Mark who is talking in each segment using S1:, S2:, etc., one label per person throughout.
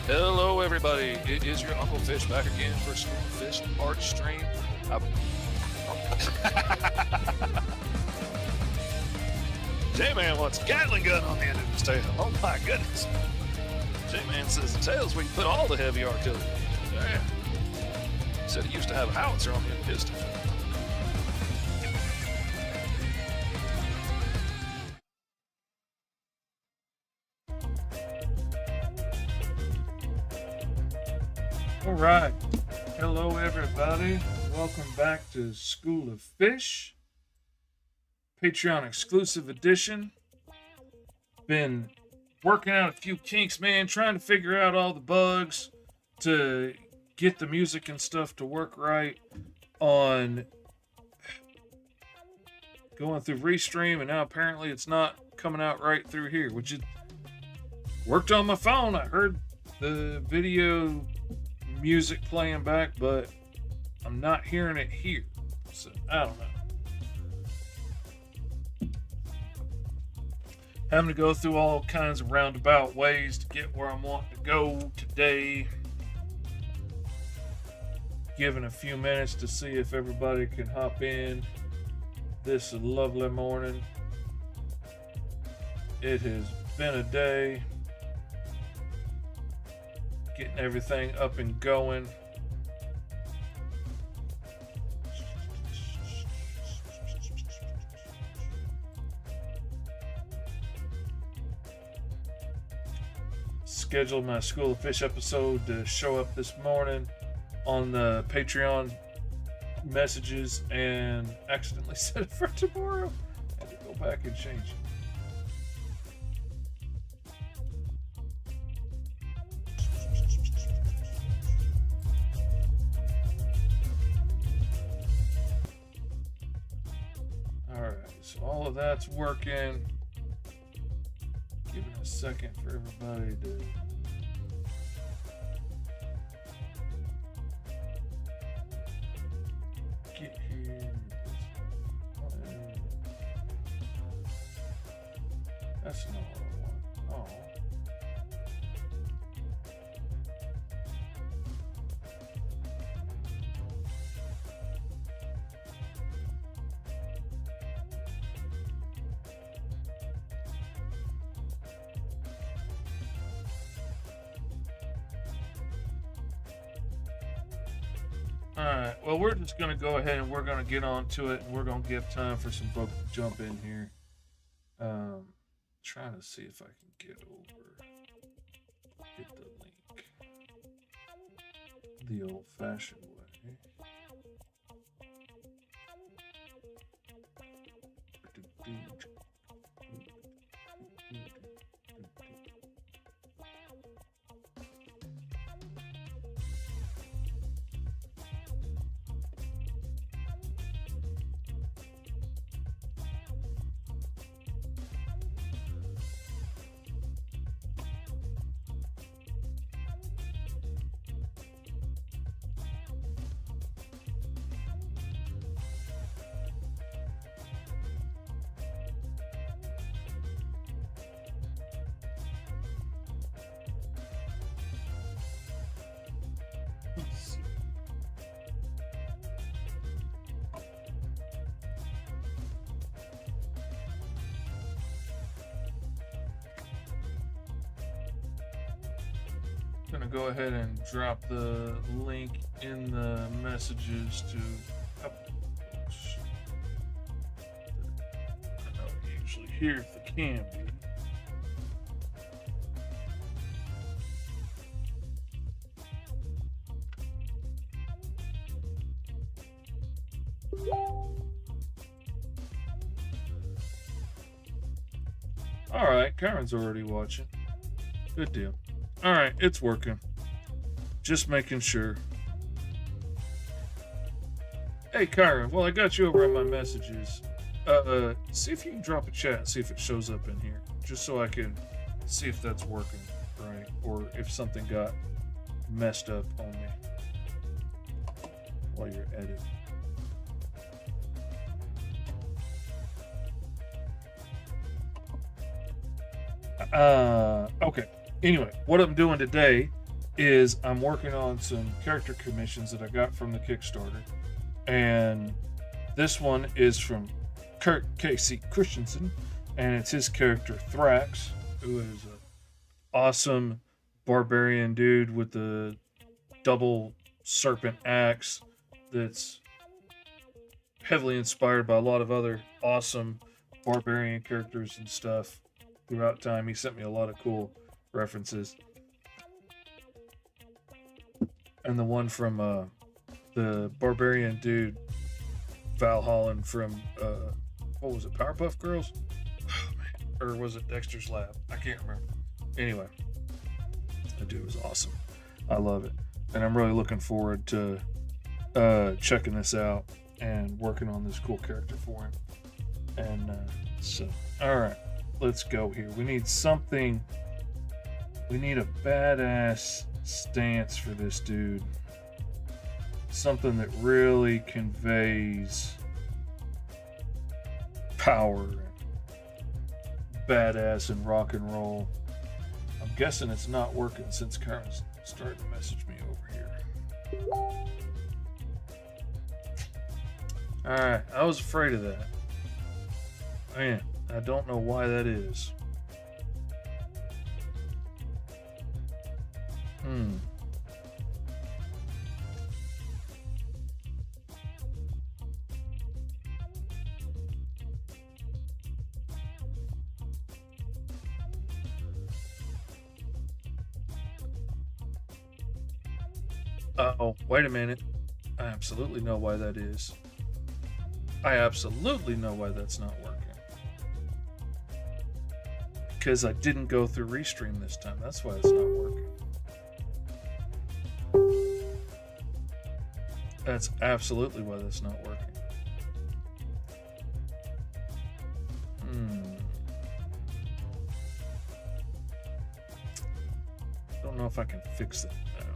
S1: Hello, everybody. It is your Uncle Fish back again for School Fish Art Stream. J-Man wants a Gatling gun on the end of his tail. Oh my goodness. J-Man says the tail's where you put all the heavy artillery. Yeah. He said he used to have a howitzer on the end of his tail.
S2: All right. Hello, everybody. Welcome back to School of Fish, Patreon exclusive edition. Been working out a few kinks, man, trying to figure out all the bugs to get the music and stuff to work right on going through Restream, and now apparently it's not coming out right through here, which it worked on my phone. I heard the video music playing back, but I'm not hearing it here, so I don't know. Having to go through all kinds of roundabout ways to get where I'm wanting to go today. Giving a few minutes to see if everybody can hop in this lovely morning. It has been a day. Getting everything up and going. Scheduled my School of Fish episode to show up this morning on the Patreon messages and accidentally set it for tomorrow. I had to go back and change it. So all of that's working. Give it a second for everybody to get here. That's not what I want. Oh. Alright, well, we're just going to go ahead and we're going to get on to it, and we're going to give time for some folks to jump in here. Trying to see if I can get the link the old-fashioned way. gonna go ahead and drop the link in the messages to a couple of folks. I know usually here if they can be. All right, Karen's already watching. Good deal. All right, it's working. Just making sure. Hey, Karen, well, I got you over on my messages. See if you can drop a chat, see if it shows up in here, just so I can see if that's working right, or if something got messed up on me while you're editing. Okay. Anyway, what I'm doing today is I'm working on some character commissions that I got from the Kickstarter. And this one is from Kurt Casey Christensen, and it's his character Thrax, who is an awesome barbarian dude with the double serpent axe that's heavily inspired by a lot of other awesome barbarian characters and stuff throughout time. He sent me a lot of cool references. And the one from the barbarian dude Val Holland from what was it, Powerpuff Girls? Oh, man. Or was it Dexter's Lab? I can't remember. Anyway, that dude was awesome. I love it. And I'm really looking forward to checking this out and working on this cool character for him. And so, all right, let's go here. We need something. We need a badass stance for this dude. Something that really conveys power and badass and rock and roll. I'm guessing it's not working since Karen's starting to message me over here. Alright, I was afraid of that. Man, I don't know why that is. Oh, wait a minute. I absolutely know why that is. I absolutely know why that's not working. Because I didn't go through Restream this time. That's why it's not working. That's absolutely why that's not working. Don't know if I can fix that now.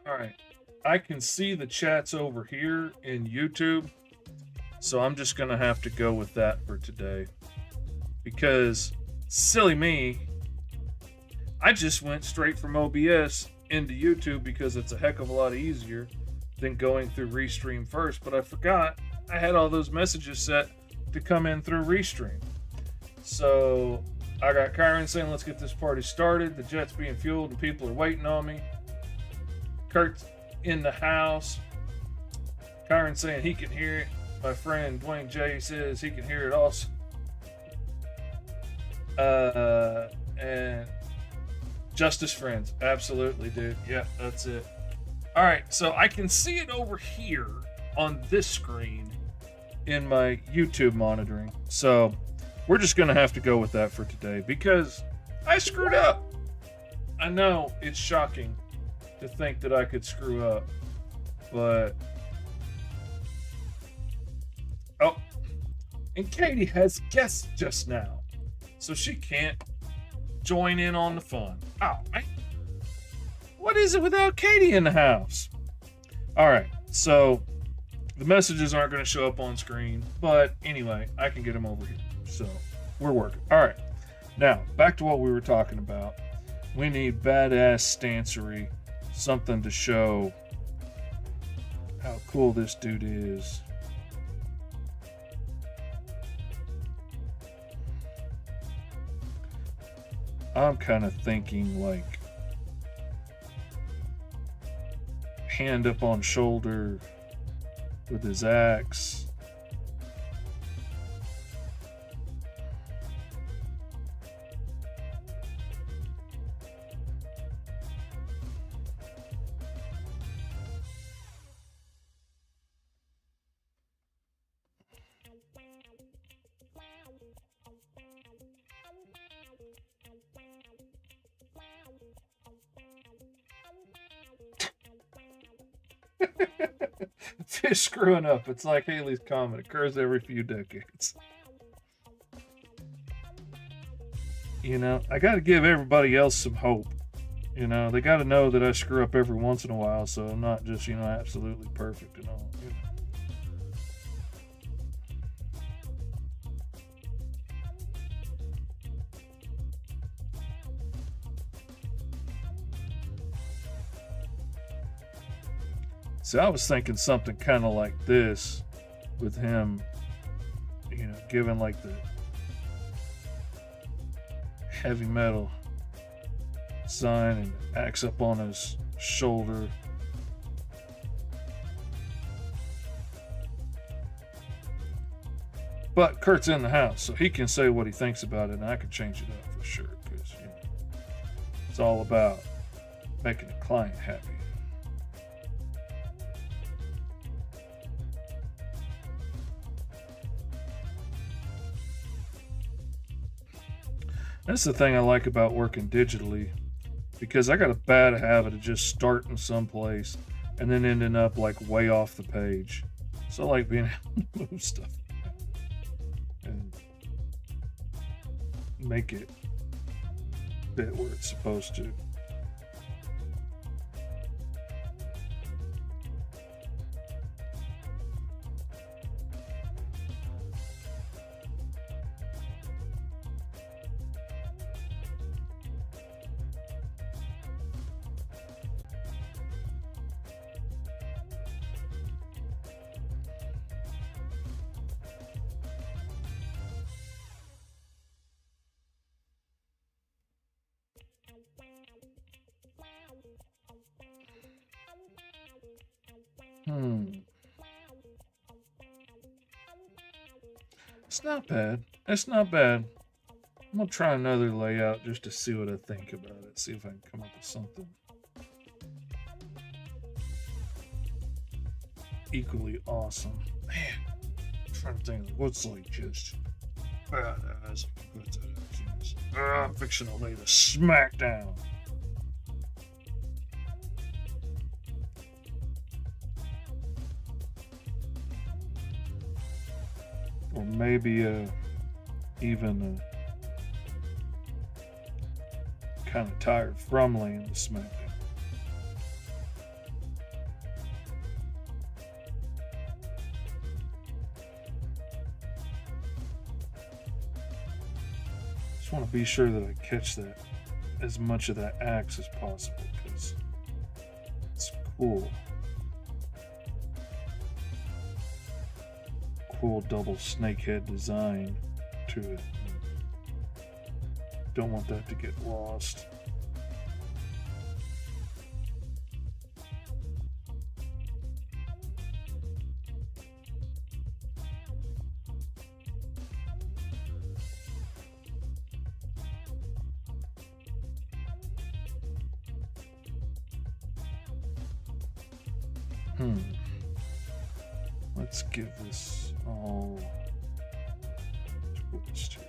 S2: All right, I can see the chats over here in YouTube, so I'm just gonna have to go with that for today. Because, silly me, I just went straight from OBS into YouTube because it's a heck of a lot easier than going through Restream first, but I forgot I had all those messages set to come in through Restream. So, I got Kyron saying, let's get this party started. The jet's being fueled and people are waiting on me. Kurt's in the house. Kyron saying he can hear it. My friend Dwayne J says he can hear it also. And Justice Friends. Absolutely, dude. Yeah, that's it. All right, so I can see it over here on this screen in my YouTube monitoring. So we're just going to have to go with that for today because I screwed up. I know it's shocking to think that I could screw up, but oh, and Katie has guests just now, so she can't join in on the fun. Oh, man. What is it without Katie in the house? All right, so the messages aren't going to show up on screen, but anyway, I can get them over here. So we're working. All right, now back to what we were talking about. We need badass stancery, something to show how cool this dude is. I'm kind of thinking like hand up on shoulder with his axe. Fish screwing up. It's like Haley's Comet. It occurs every few decades. You know, I got to give everybody else some hope. You know, they got to know that I screw up every once in a while, so I'm not just, you know, absolutely perfect and all. You know. So I was thinking something kind of like this with him, you know, giving like the heavy metal sign and axe up on his shoulder. But Kurt's in the house, so he can say what he thinks about it, and I can change it up for sure, because you know, it's all about making the client happy. That's the thing I like about working digitally, because I got a bad habit of just starting someplace and then ending up like way off the page. So I like being able to move stuff and make it fit where it's supposed to. It's not bad. It's not bad. I'm gonna try another layout just to see what I think about it. See if I can come up with something equally awesome. Man, I'm trying to think of what's like just badass. I'm fixing to lay the smack down. Or maybe even kind of tired from laying the smack down. Just want to be sure that I catch that as much of that axe as possible, because it's cool. Cool double snakehead design to it. Don't want that to get lost. Let's give this all twist here.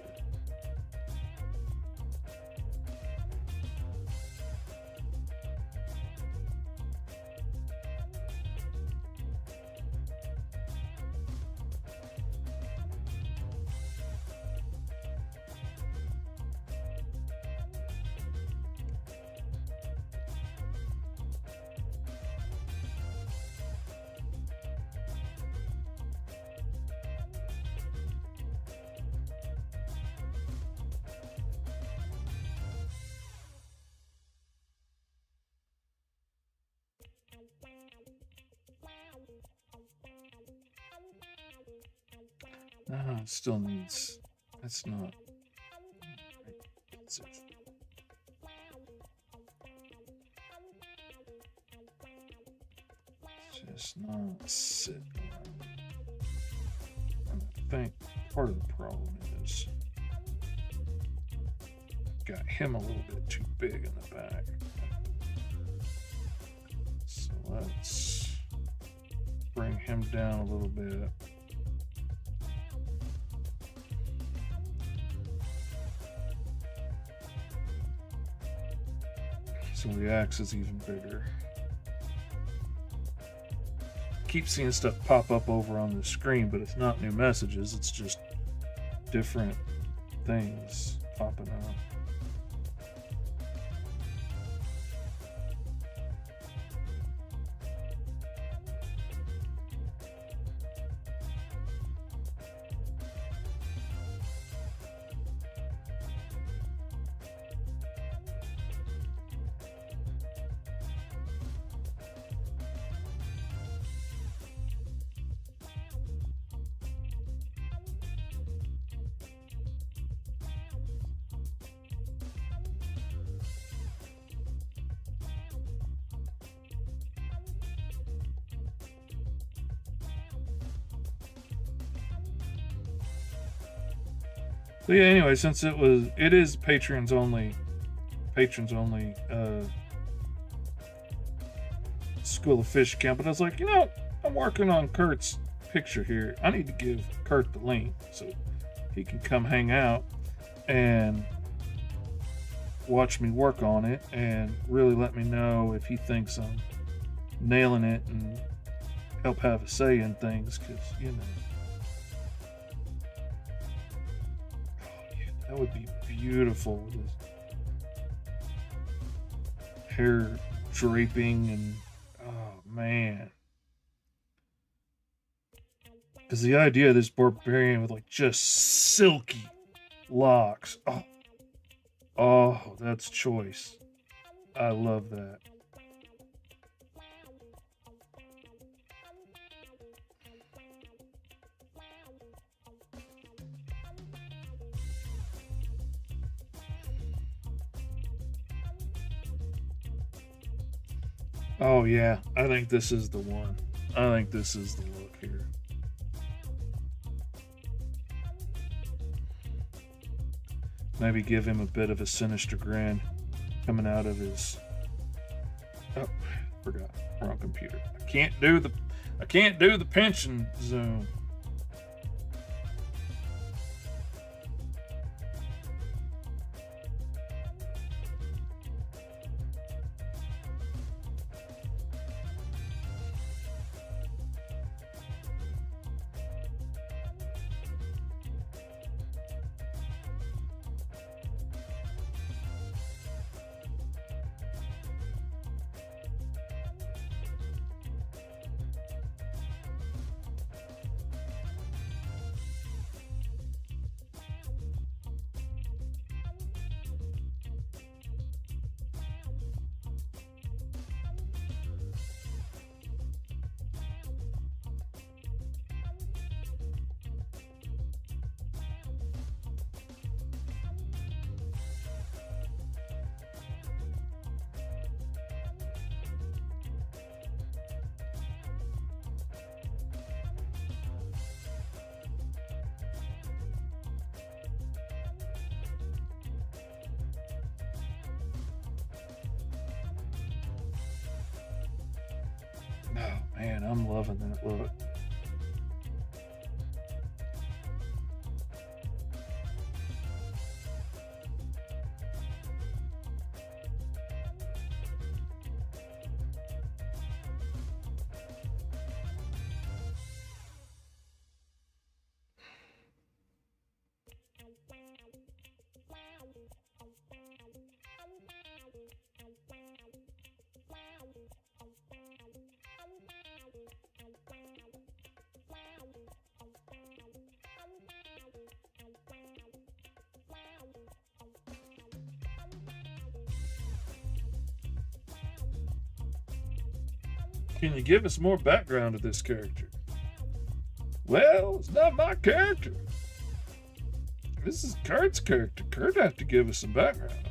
S2: No, it still needs. That's not. It's just not sitting right. And I think part of the problem is got him a little bit too big in the back. So let's bring him down a little bit. So the axe is even bigger. Keep seeing stuff pop up over on the screen, but it's not new messages, it's just different things popping up. So yeah, anyway, since it is patrons only School of Fish account, but I was like, I'm working on Kurt's picture here. I need to give Kurt the link so he can come hang out and watch me work on it and really let me know if he thinks I'm nailing it and help have a say in things, because that would be beautiful with his hair draping and oh man. Because the idea of this barbarian with like just silky locks. Oh, that's choice. I love that. Oh yeah, I think this is the one. I think this is the look here. Maybe give him a bit of a sinister grin coming out of his. Oh, forgot. Wrong computer. I can't do the pension zoom. Oh man, I'm loving that look. Can you give us more background to this character? Well, it's not my character. This is Kurt's character. Kurt have to give us some background on it.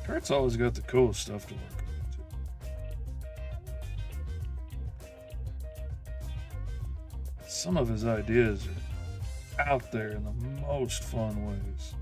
S2: Kurt's always got the coolest stuff to work on, too. Some of his ideas are out there in the most fun ways.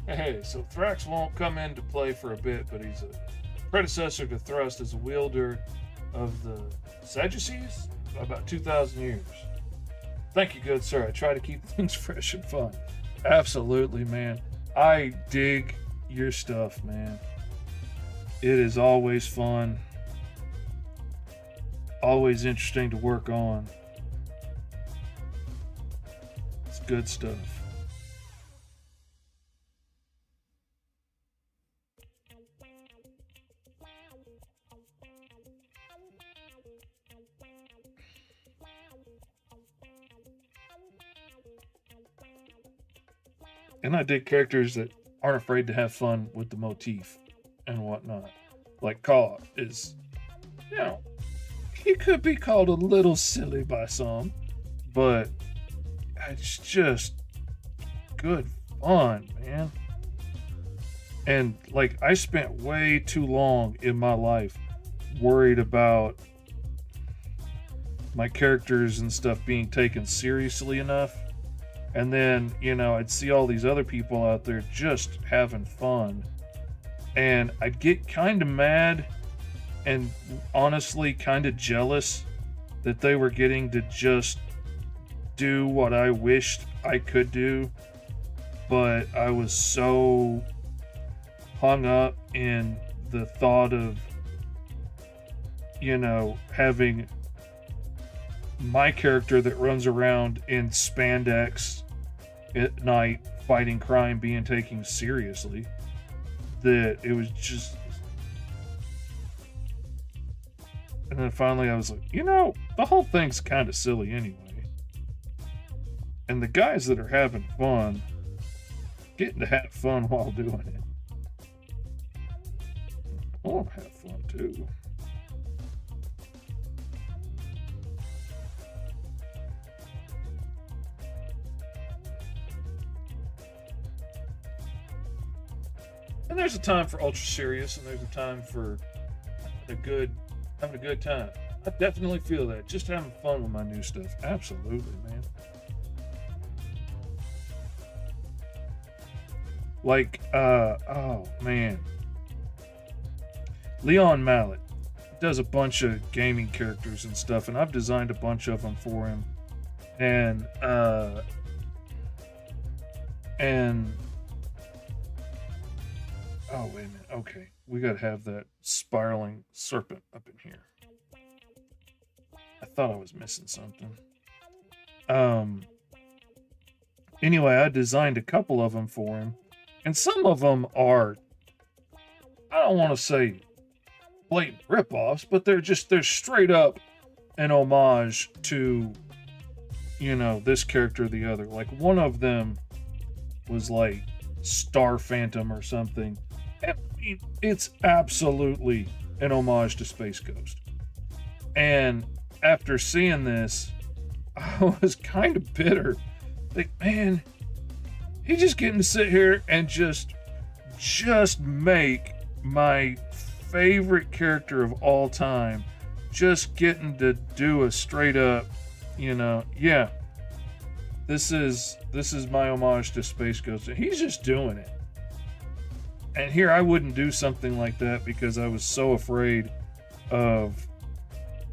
S2: Hey, so Thrax won't come into play for a bit, but he's a predecessor to Thrust as a wielder of the Sadducees by about 2,000 years. Thank you, good sir. I try to keep things fresh and fun. Absolutely, man. I dig your stuff, man. It is always fun. Always interesting to work on. It's good stuff. And I dig characters that aren't afraid to have fun with the motif and whatnot. Like Kaw is, you know, he could be called a little silly by some, but it's just good fun, man. And like, I spent way too long in my life worried about my characters and stuff being taken seriously enough. And then, you know, I'd see all these other people out there just having fun. And I'd get kind of mad and honestly kind of jealous that they were getting to just do what I wished I could do. But I was so hung up in the thought of, you know, having my character that runs around in spandex at night fighting crime being taken seriously, that it was just. And then finally I was like, you know, the whole thing's kind of silly anyway. And the guys that are having fun, getting to have fun while doing it, I want to have fun too. And there's a time for ultra serious, and there's a time for having a good time. I definitely feel that. Just having fun with my new stuff. Absolutely, man. Like, oh man. Leon Mallet does a bunch of gaming characters and stuff, and I've designed a bunch of them for him. And oh, wait a minute. Okay. We got to have that spiraling serpent up in here. I thought I was missing something. Anyway, I designed a couple of them for him. And some of them are, I don't want to say blatant ripoffs, but they're straight up an homage to, you know, this character or the other. Like, one of them was like Star Phantom or something. I mean, it's absolutely an homage to Space Ghost. And after seeing this, I was kind of bitter. Like, man, he's just getting to sit here and just make my favorite character of all time, just getting to do a straight up, you know, yeah, This is my homage to Space Ghost. He's just doing it. And here I wouldn't do something like that because I was so afraid of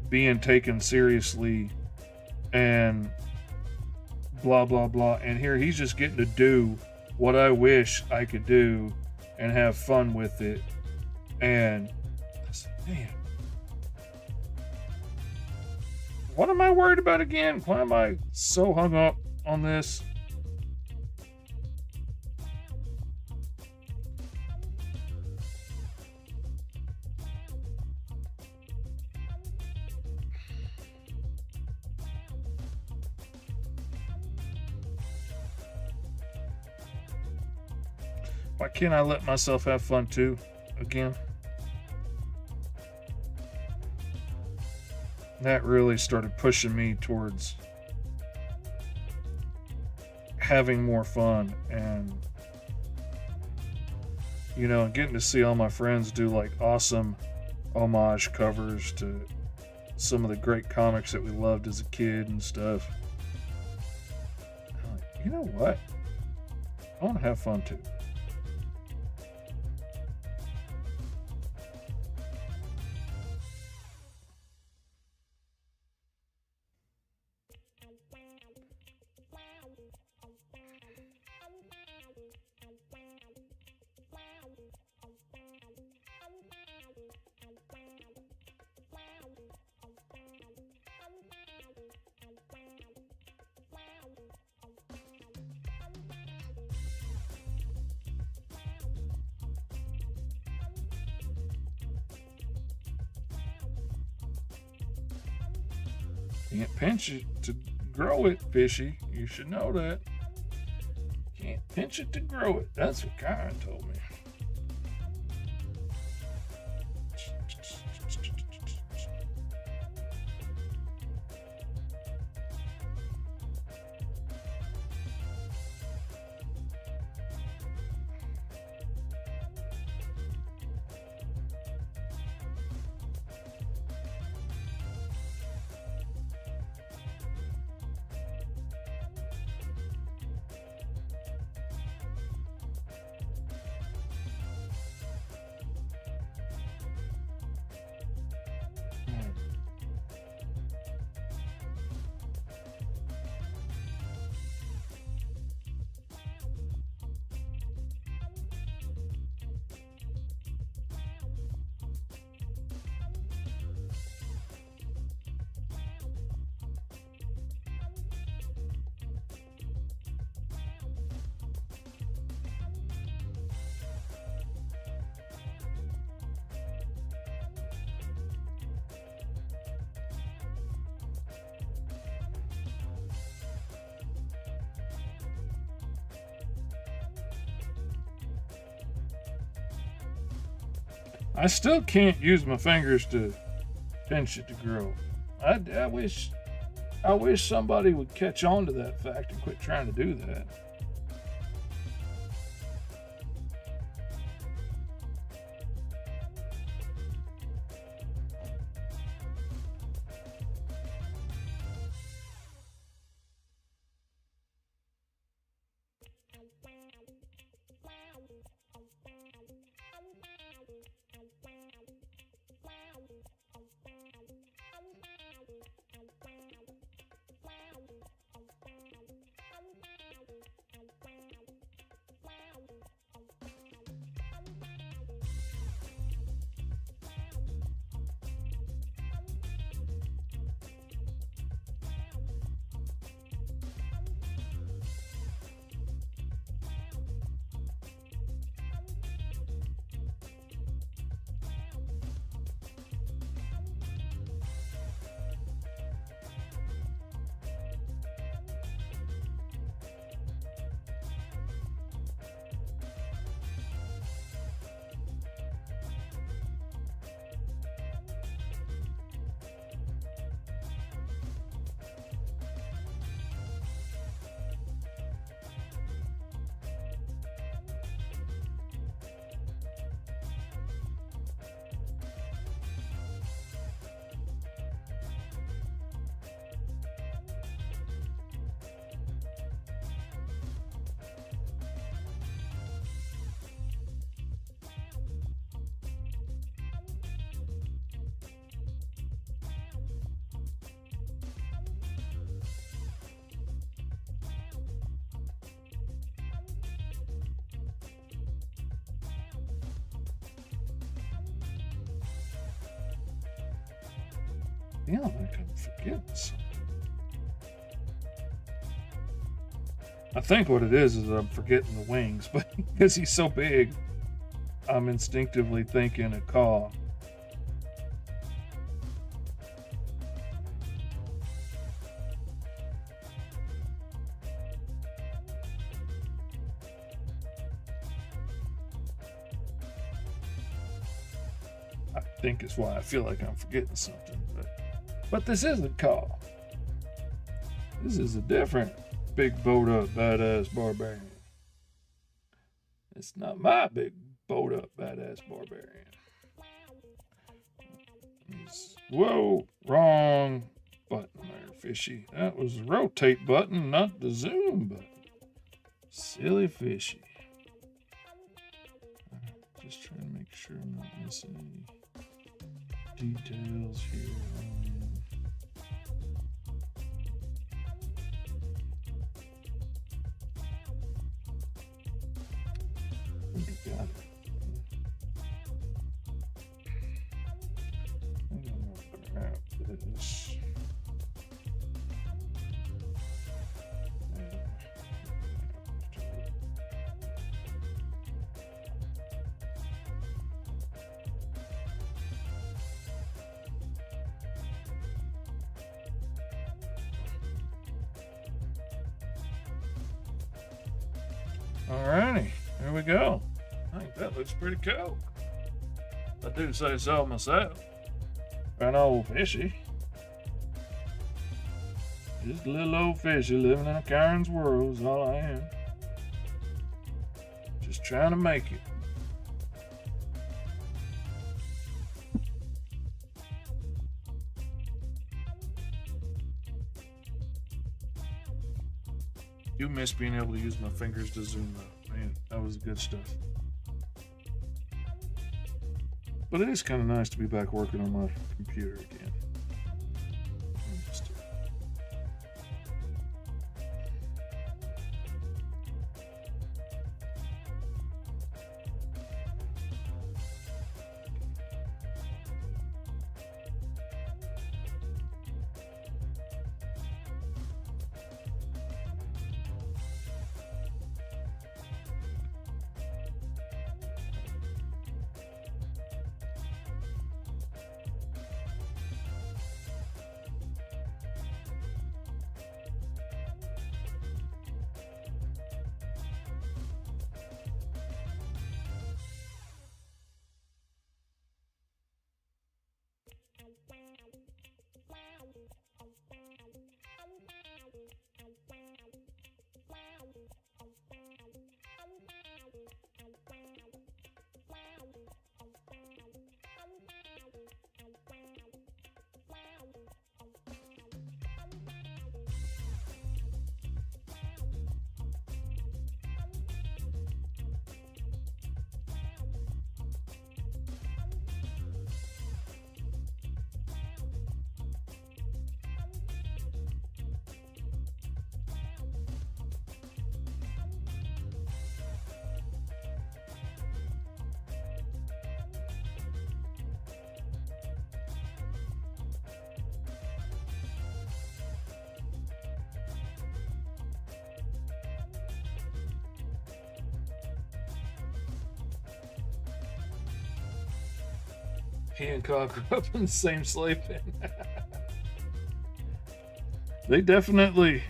S2: being taken seriously and blah blah blah. And here he's just getting to do what I wish I could do and have fun with it. And I said, man, what am I worried about again? Why am I so hung up on this? Why can't I let myself have fun too? Again. That really started pushing me towards having more fun and, you know, getting to see all my friends do like awesome homage covers to some of the great comics that we loved as a kid and stuff. I'm like, you know what? I want to have fun too. Can't pinch it to grow it, fishy. You should know that. Can't pinch it to grow it. That's what Karen told me. I still can't use my fingers to pinch it to grow. I wish somebody would catch on to that fact and quit trying to do that. feeling like I'm forgetting something. I think what it is I'm forgetting the wings, but because he's so big, I'm instinctively thinking a caw. I think is why I feel like I'm forgetting something, but this isn't caw. This is a different big bowed up badass barbarian. It's not my big bowed up badass barbarian. Whoa, wrong button there, fishy. That was the rotate button, not the zoom button. Silly fishy. Just trying to make sure I'm not missing any details here. Got it. I'm gonna grab this. Alrighty, here we go. I think that looks pretty cool. I do say so myself. An old fishy. Just a little old fishy living in a Karen's world is all I am. Just trying to make it. Do miss being able to use my fingers to zoom though. Man, that was good stuff. But it is kind of nice to be back working on my computer again. Hancock grew up in the same slave pen. They definitely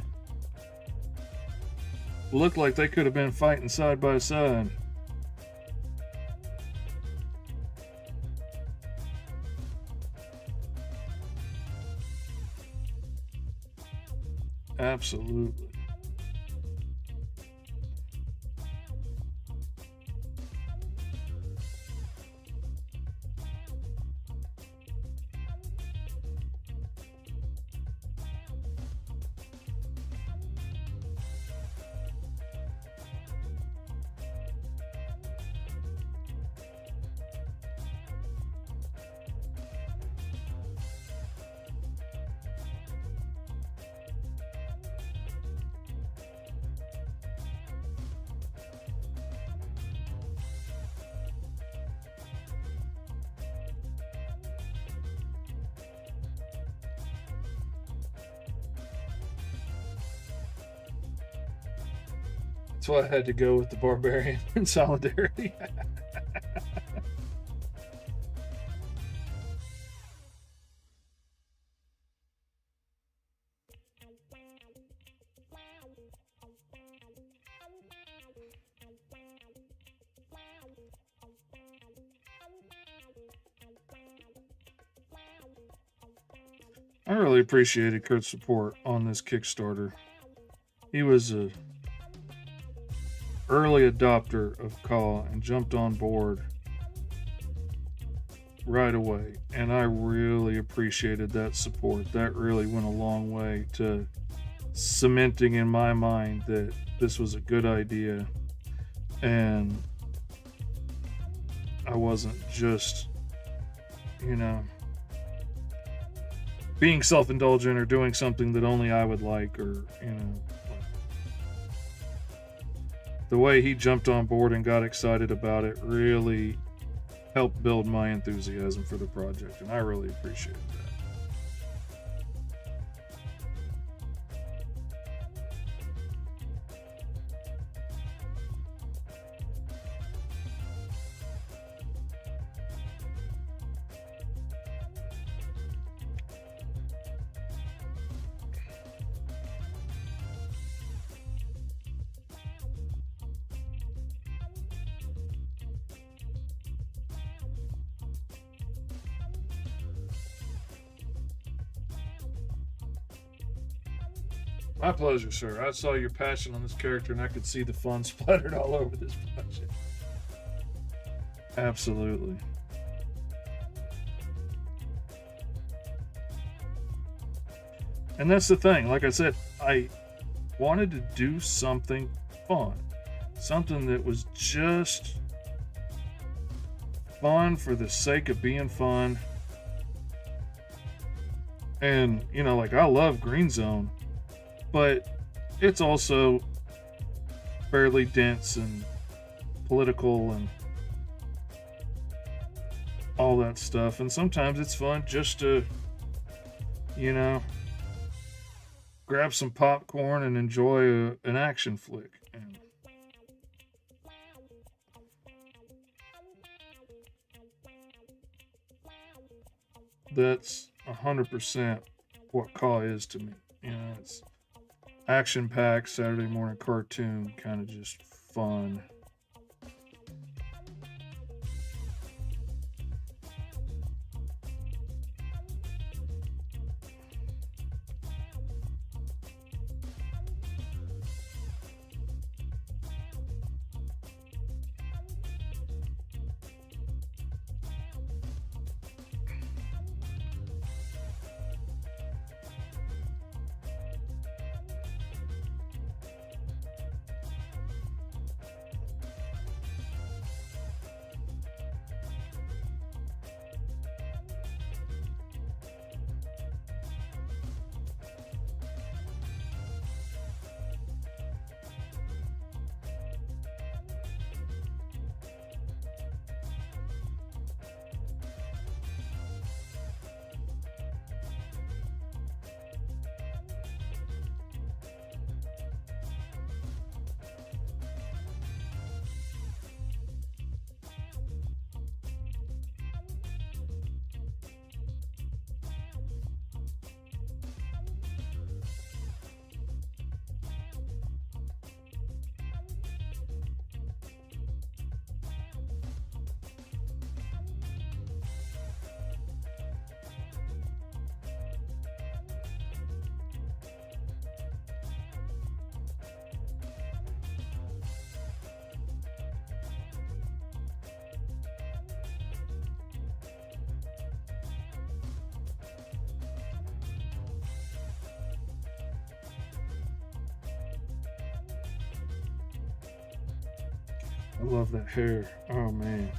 S2: look like they could have been fighting side by side. Absolutely. That's why I had to go with the barbarian in solidarity. I really appreciated Kurt's support on this Kickstarter. He was a early adopter of Caw and jumped on board right away. And I really appreciated that support. That really went a long way to cementing in my mind that this was a good idea. And I wasn't just, being self-indulgent or doing something that only I would like, or the way he jumped on board and got excited about it really helped build my enthusiasm for the project, and I really appreciated that. My pleasure, sir. I saw your passion on this character, and I could see the fun splattered all over this project. Absolutely. And that's the thing. Like I said, I wanted to do something fun. Something that was just fun for the sake of being fun. And, I love Green Zone, but it's also fairly dense and political and all that stuff. And sometimes it's fun just to, grab some popcorn and enjoy an action flick. And that's 100% what Caw is to me. It's action-packed Saturday morning cartoon, kind of just fun. I love that hair. Oh, man.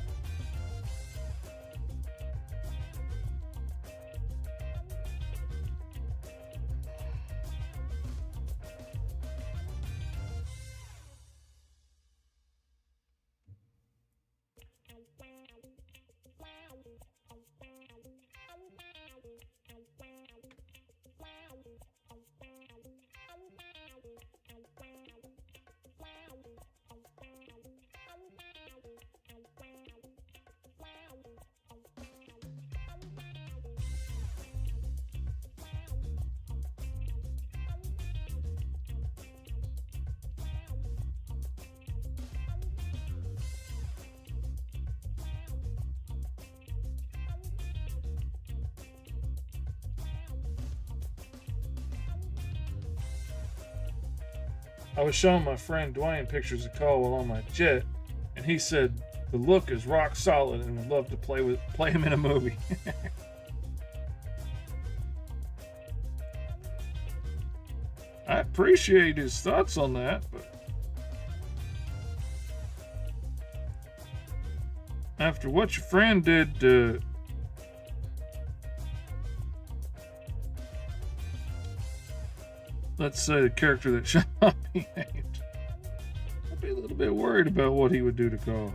S2: I was showing my friend Dwayne pictures of Cole while on my jet, and he said the look is rock solid and would love to play him in a movie. I appreciate his thoughts on that, but after what your friend did, let's say the character that shall not be named, I'd be a little bit worried about what he would do to Cole.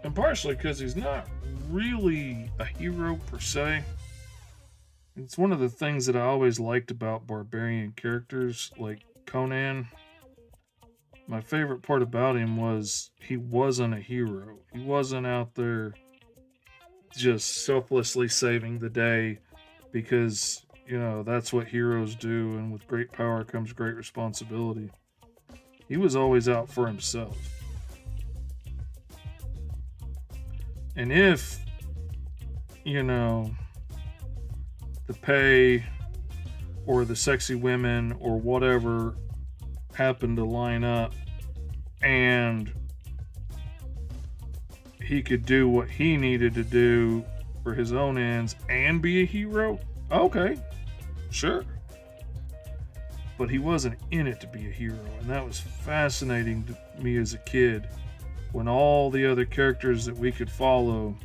S2: And partially because he's not really a hero per se. It's one of the things that I always liked about barbarian characters like Conan. My favorite part about him was he wasn't a hero. He wasn't out there just selflessly saving the day because, that's what heroes do, and with great power comes great responsibility. He was always out for himself. And if, the pay or the sexy women or whatever happened to line up and he could do what he needed to do for his own ends and be a hero, okay, sure. But he wasn't in it to be a hero, and that was fascinating to me as a kid when all the other characters that we could follow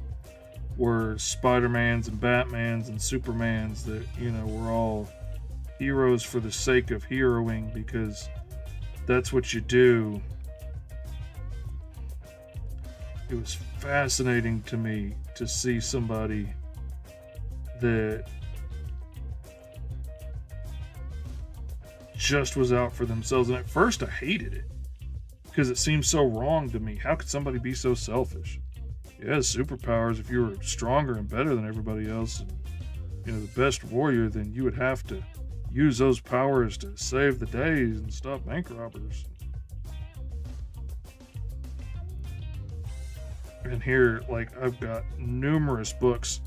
S2: were Spider-Mans and Batmans and Supermans that, were all heroes for the sake of heroing because that's what you do. It was fascinating to me to see somebody that just was out for themselves. And at first I hated it because it seemed so wrong to me. How could somebody be so selfish? You had superpowers. If you were stronger and better than everybody else and, the best warrior, then you would have to use those powers to save the day and stop bank robbers. And here, I've got numerous books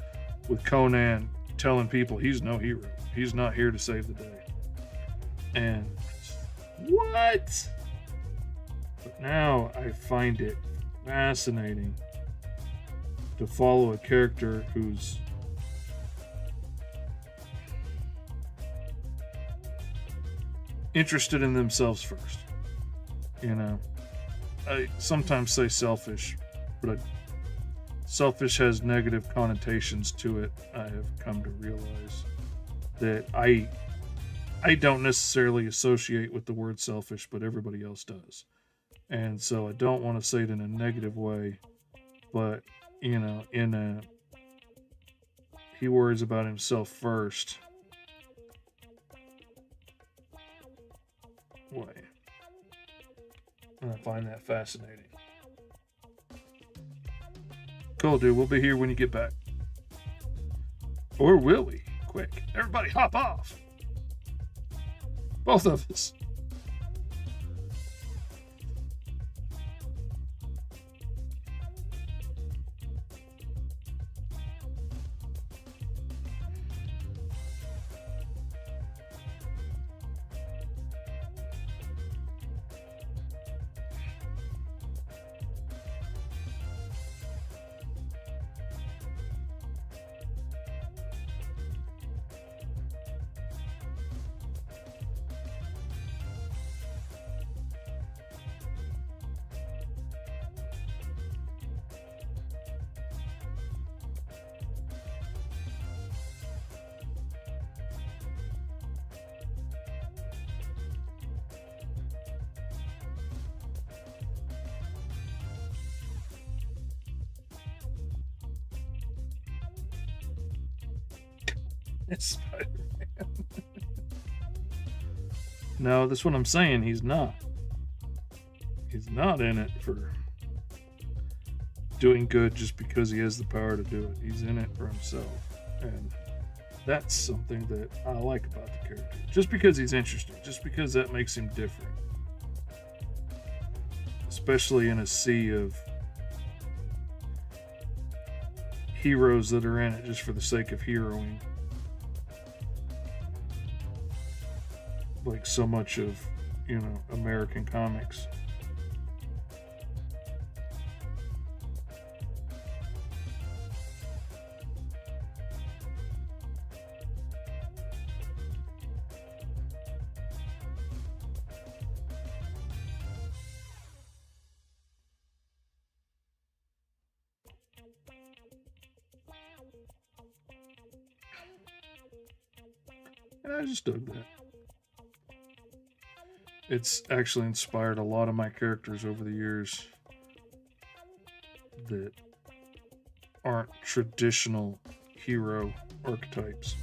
S2: with Conan telling people he's no hero. He's not here to save the day. And what? But now I find it fascinating to follow a character who's interested in themselves first. I sometimes say selfish, but selfish has negative connotations to it. I have come to realize that I don't necessarily associate with the word selfish, but everybody else does. And so I don't want to say it in a negative way, but he worries about himself first way. And I find that fascinating. Cool, dude. We'll be here when you get back. Or will we? Quick. Everybody hop off. Both of us. as Spider-Man. No, that's what I'm saying. He's not. He's not in it for doing good just because he has the power to do it. He's in it for himself. And that's something that I like about the character. Just because he's interesting. Just because that makes him different. Especially in a sea of heroes that are in it just for the sake of heroing. Like so much of, American comics. And I just dug that. It's actually inspired a lot of my characters over the years that aren't traditional hero archetypes.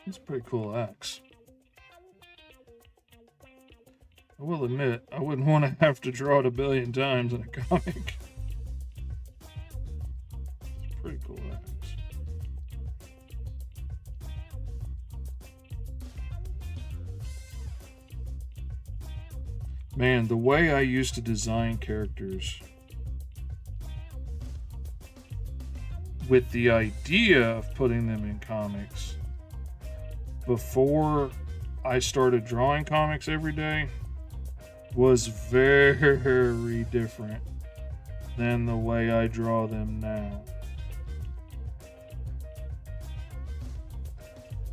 S2: It's a pretty cool axe. I will admit, I wouldn't want to have to draw it a billion times in a comic. It's a pretty cool axe. Man, the way I used to design characters with the idea of putting them in comics before I started drawing comics every day was very different than the way I draw them now.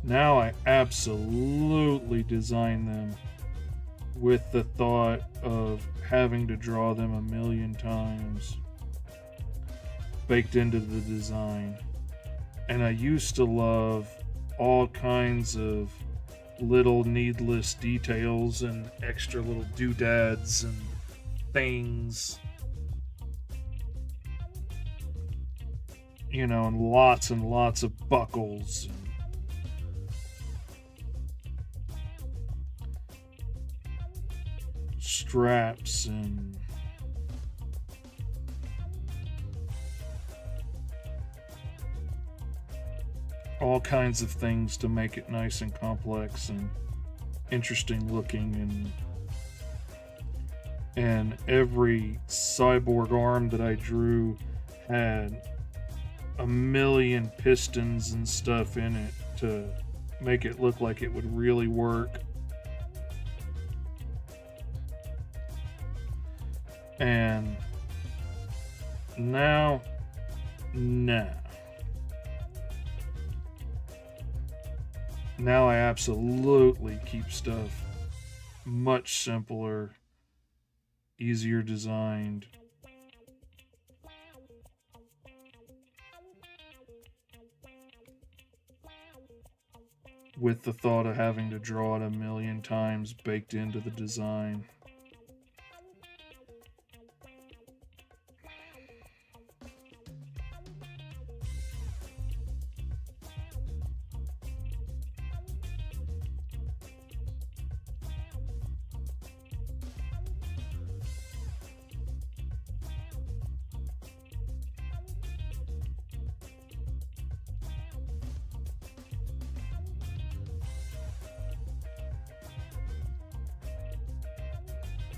S2: Now I absolutely design them with the thought of having to draw them a million times baked into the design. And I used to love all kinds of little needless details and extra little doodads and things, and lots of buckles and straps and all kinds of things to make it nice and complex and interesting looking and and every cyborg arm that I drew had a million pistons and stuff in it to make it look like it would really work. And now, nah. Now I absolutely keep stuff much simpler, easier designed. With the thought of having to draw it a million times baked into the design.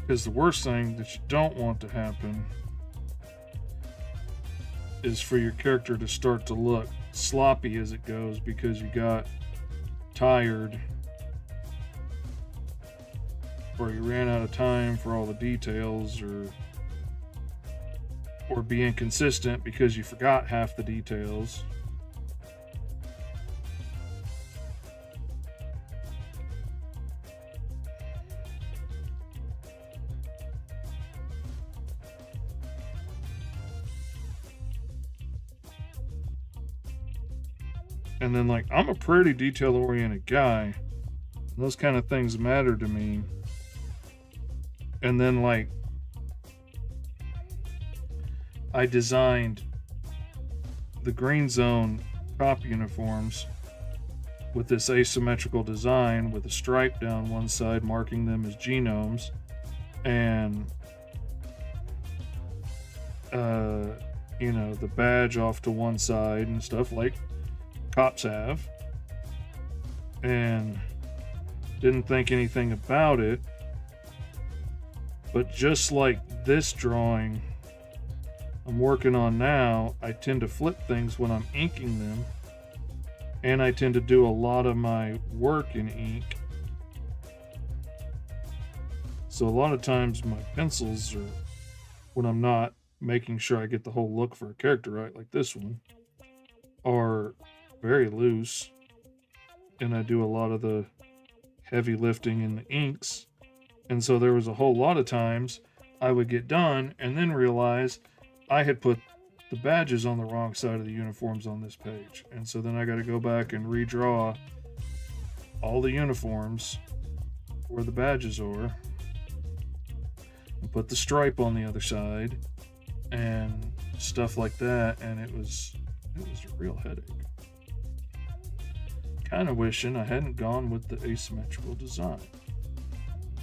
S2: Because the worst thing that you don't want to happen is for your character to start to look sloppy as it goes because you got tired or you ran out of time for all the details, or be inconsistent because you forgot half the details. And then, like, I'm a pretty detail-oriented guy. And those kind of things matter to me. And then, like, I designed the Green Zone cop uniforms with this asymmetrical design with a stripe down one side marking them as genomes. And, you know, the badge off to one side and stuff like cops have, and didn't think anything about it. But just like this drawing I'm working on now, I tend to flip things when I'm inking them, and I tend to do a lot of my work in ink. So a lot of times my pencils are, when I'm not making sure I get the whole look for a character right, like this one, are very loose, and I do a lot of the heavy lifting in the inks. And so there was a whole lot of times I would get done and then realize I had put the badges on the wrong side of the uniforms on this page, and so then I got to go back and redraw all the uniforms where the badges are and put the stripe on the other side and stuff like that. And it was a real headache. Kind of wishing I hadn't gone with the asymmetrical design.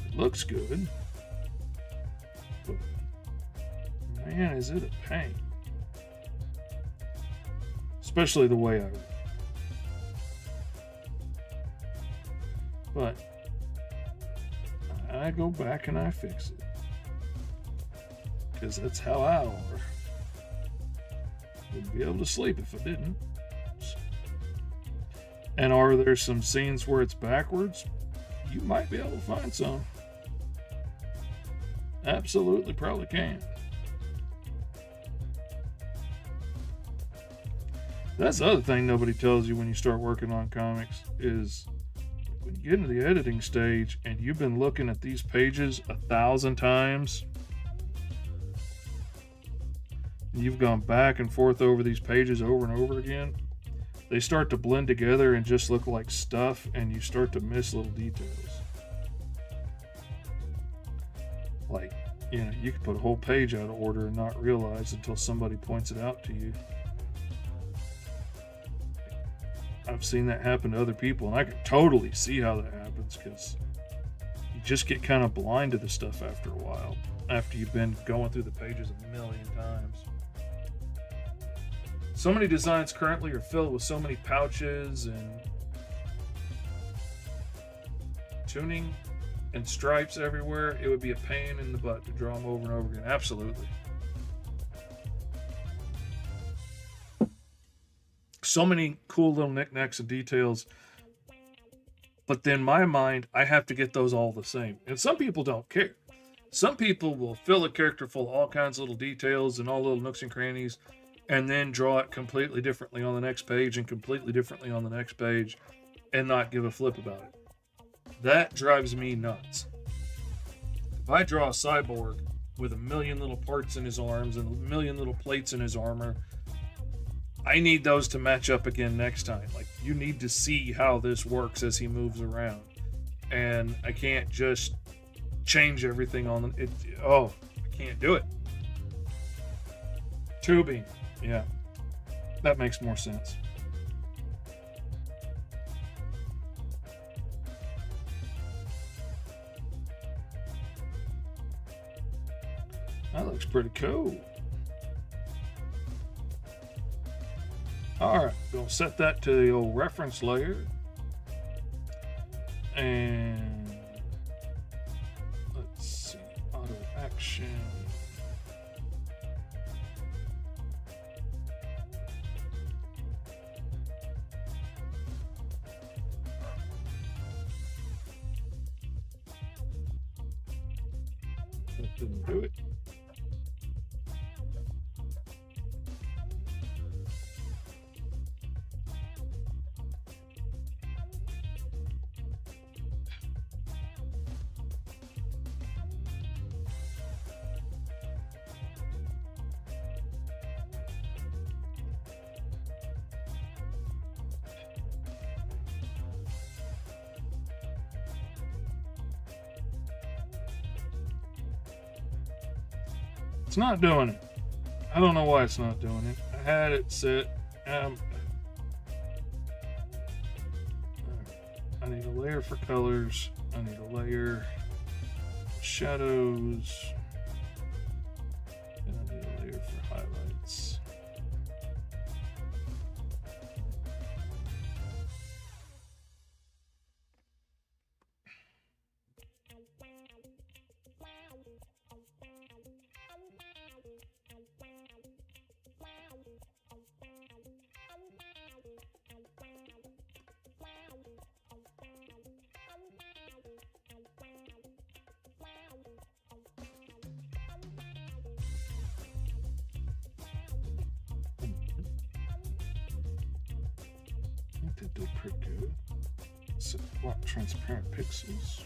S2: It looks good, but man, is it a pain. Especially the way I read. But I go back and I fix it. Because that's how I are. Wouldn't be able to sleep if I didn't. And are there some scenes where it's backwards? You might be able to find some. Absolutely, probably can. That's the other thing nobody tells you when you start working on comics is when you get into the editing stage and you've been looking at these pages 1,000 times, and you've gone back and forth over these pages over and over again, they start to blend together and just look like stuff, and you start to miss little details. Like, you know, you could put a whole page out of order and not realize until somebody points it out to you. I've seen that happen to other people, and I can totally see how that happens because you just get kind of blind to the stuff after a while, after you've been going through the pages a million times. So many designs currently are filled with so many pouches and tuning and stripes everywhere, it would be a pain in the butt to draw them over and over again. Absolutely. So many cool little knickknacks and details. But then my mind, I have to get those all the same. And some people don't care. Some people will fill a character full of all kinds of little details and all little nooks and crannies, and then draw it completely differently on the next page and completely differently on the next page and not give a flip about it. That drives me nuts. If I draw a cyborg with a million little parts in his arms and a million little plates in his armor, I need those to match up again next time. Like, you need to see how this works as he moves around. And I can't just change everything on it. I can't do it. Tubing. Yeah. That makes more sense. That looks pretty cool. Alright, we'll set that to the old reference layer. And let's see, auto action. That didn't do it. It's not doing it. I don't know why it's not doing it. I had it set. I need a layer for colors. I need a layer for shadows. And I need a layer for highlights. That did pretty good. Set block transparent pixels.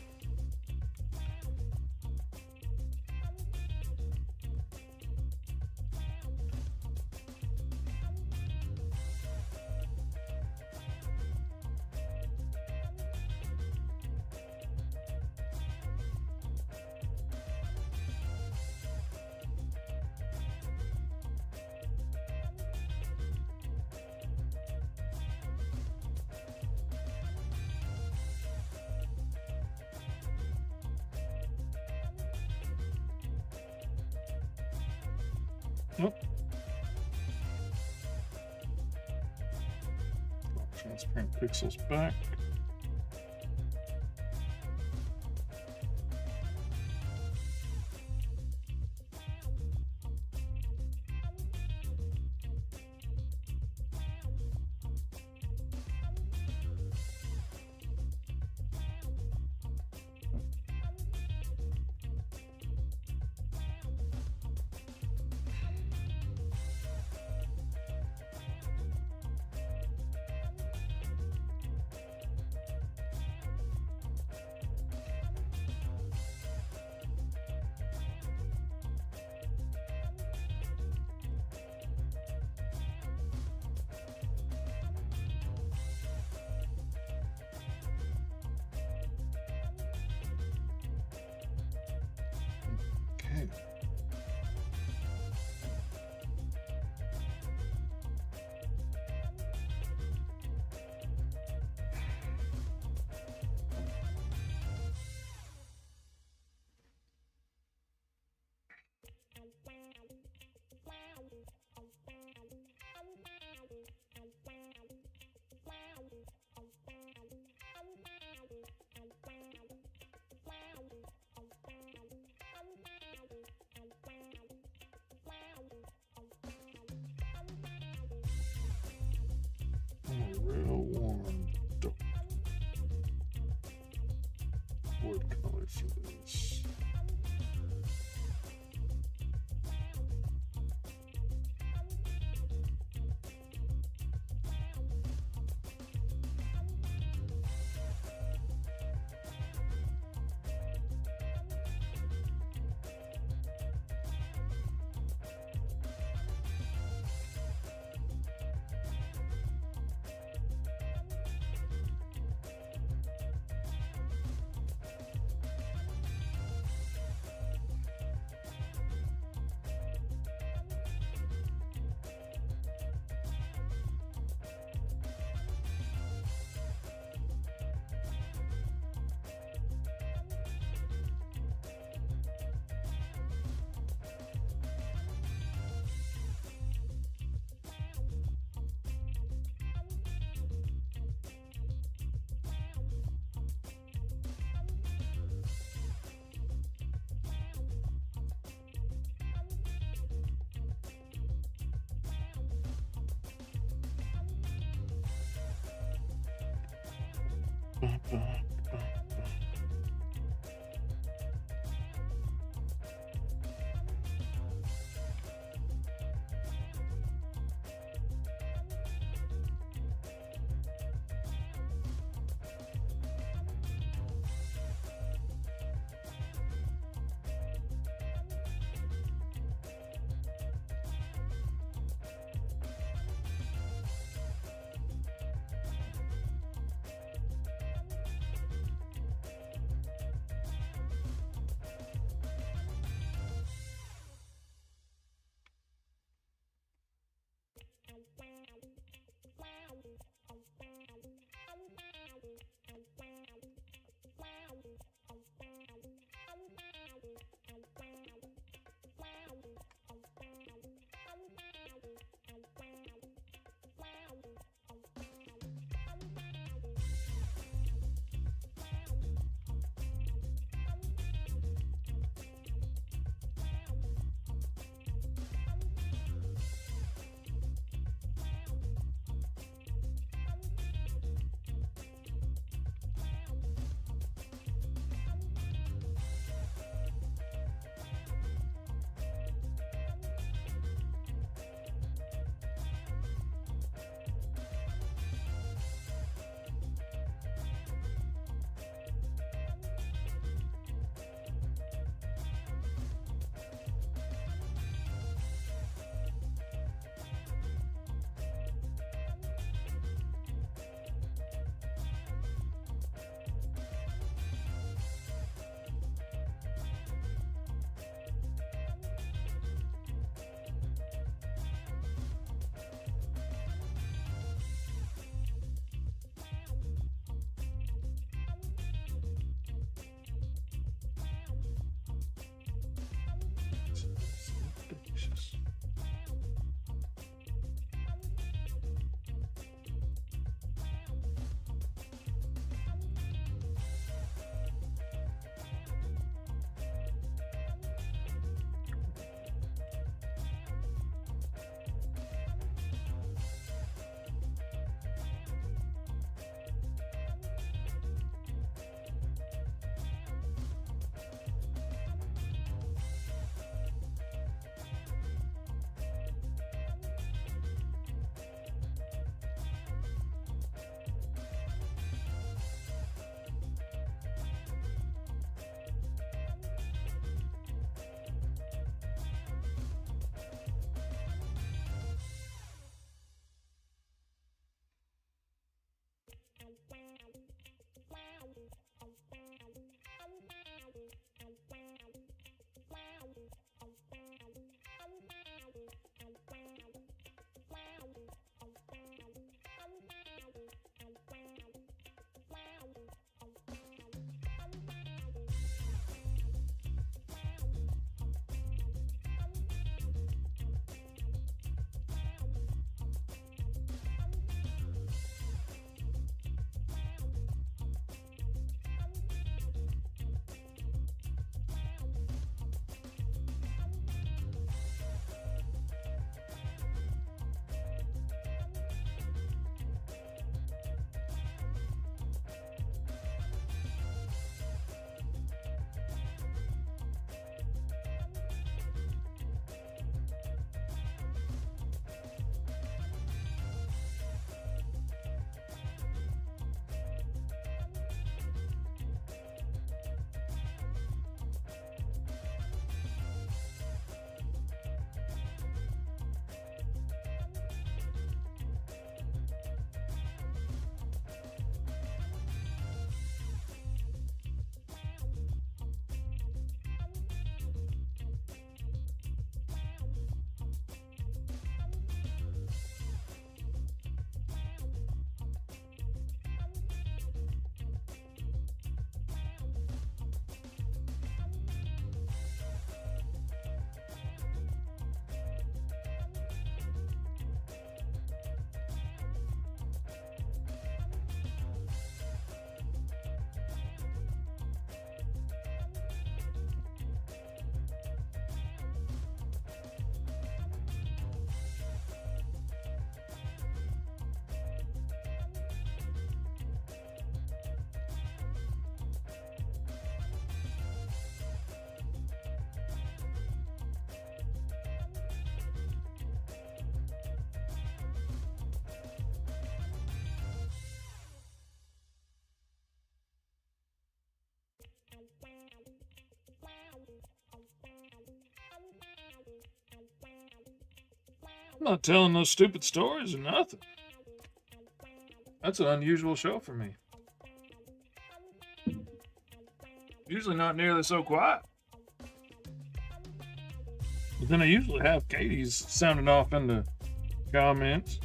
S2: Nope. Transparent pixels back. wood color for this. I'm not telling those stupid stories or nothing. That's an unusual show for me. Usually not nearly so quiet. But then I usually have Katie's sounding off in the comments,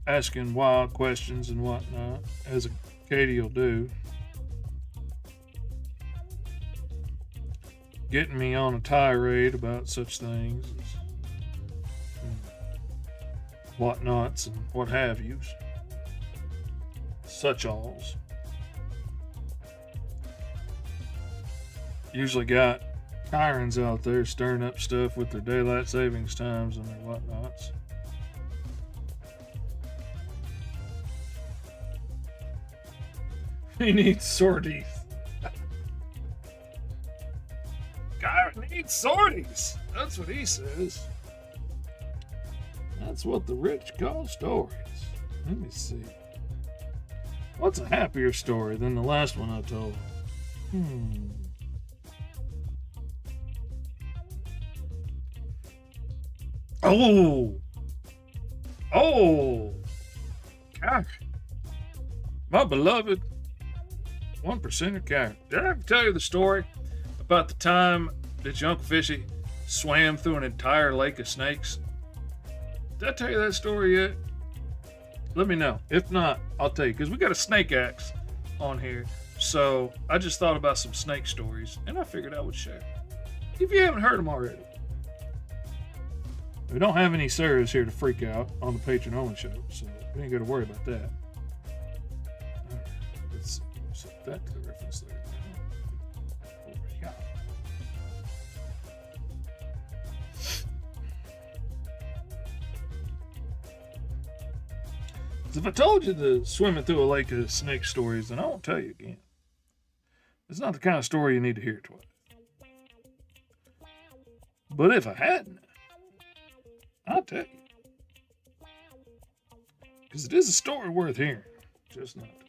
S2: asking wild questions and whatnot, as Katie will do. Getting me on a tirade about such things as whatnots and what have yous. Such alls. Usually got Kyrens out there stirring up stuff with their daylight savings times and their whatnots. He needs sorties. Kyron needs sorties. That's what he says. That's what the rich call stories. Let me see. What's a happier story than the last one I told? Gosh. My beloved 1%er Karen. Did I ever tell you the story about the time that your Uncle Fishy swam through an entire lake of snakes? Did I tell you that story yet? Let me know. If not, I'll tell you, because we got a snake axe on here. So I just thought about some snake stories, and I figured I would share. If you haven't heard them already. We don't have any sirs here to freak out on the patron only show, so we ain't got to worry about that. All right, let's set that to the reference there. Over here. If I told you the swimming through a lake of snake stories, then I won't tell you again. It's not the kind of story you need to hear twice. But if I hadn't, I'll tell you. Because it is a story worth hearing. Just not twice.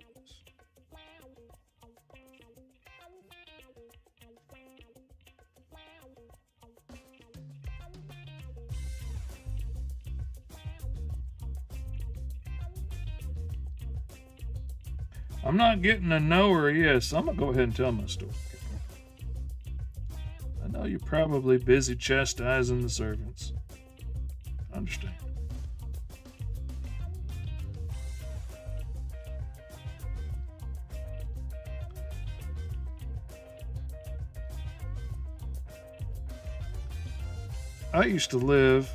S2: I'm not getting a no or a yes, so I'm going to go ahead and tell my story. I know you're probably busy chastising the servants. I understand. I used to live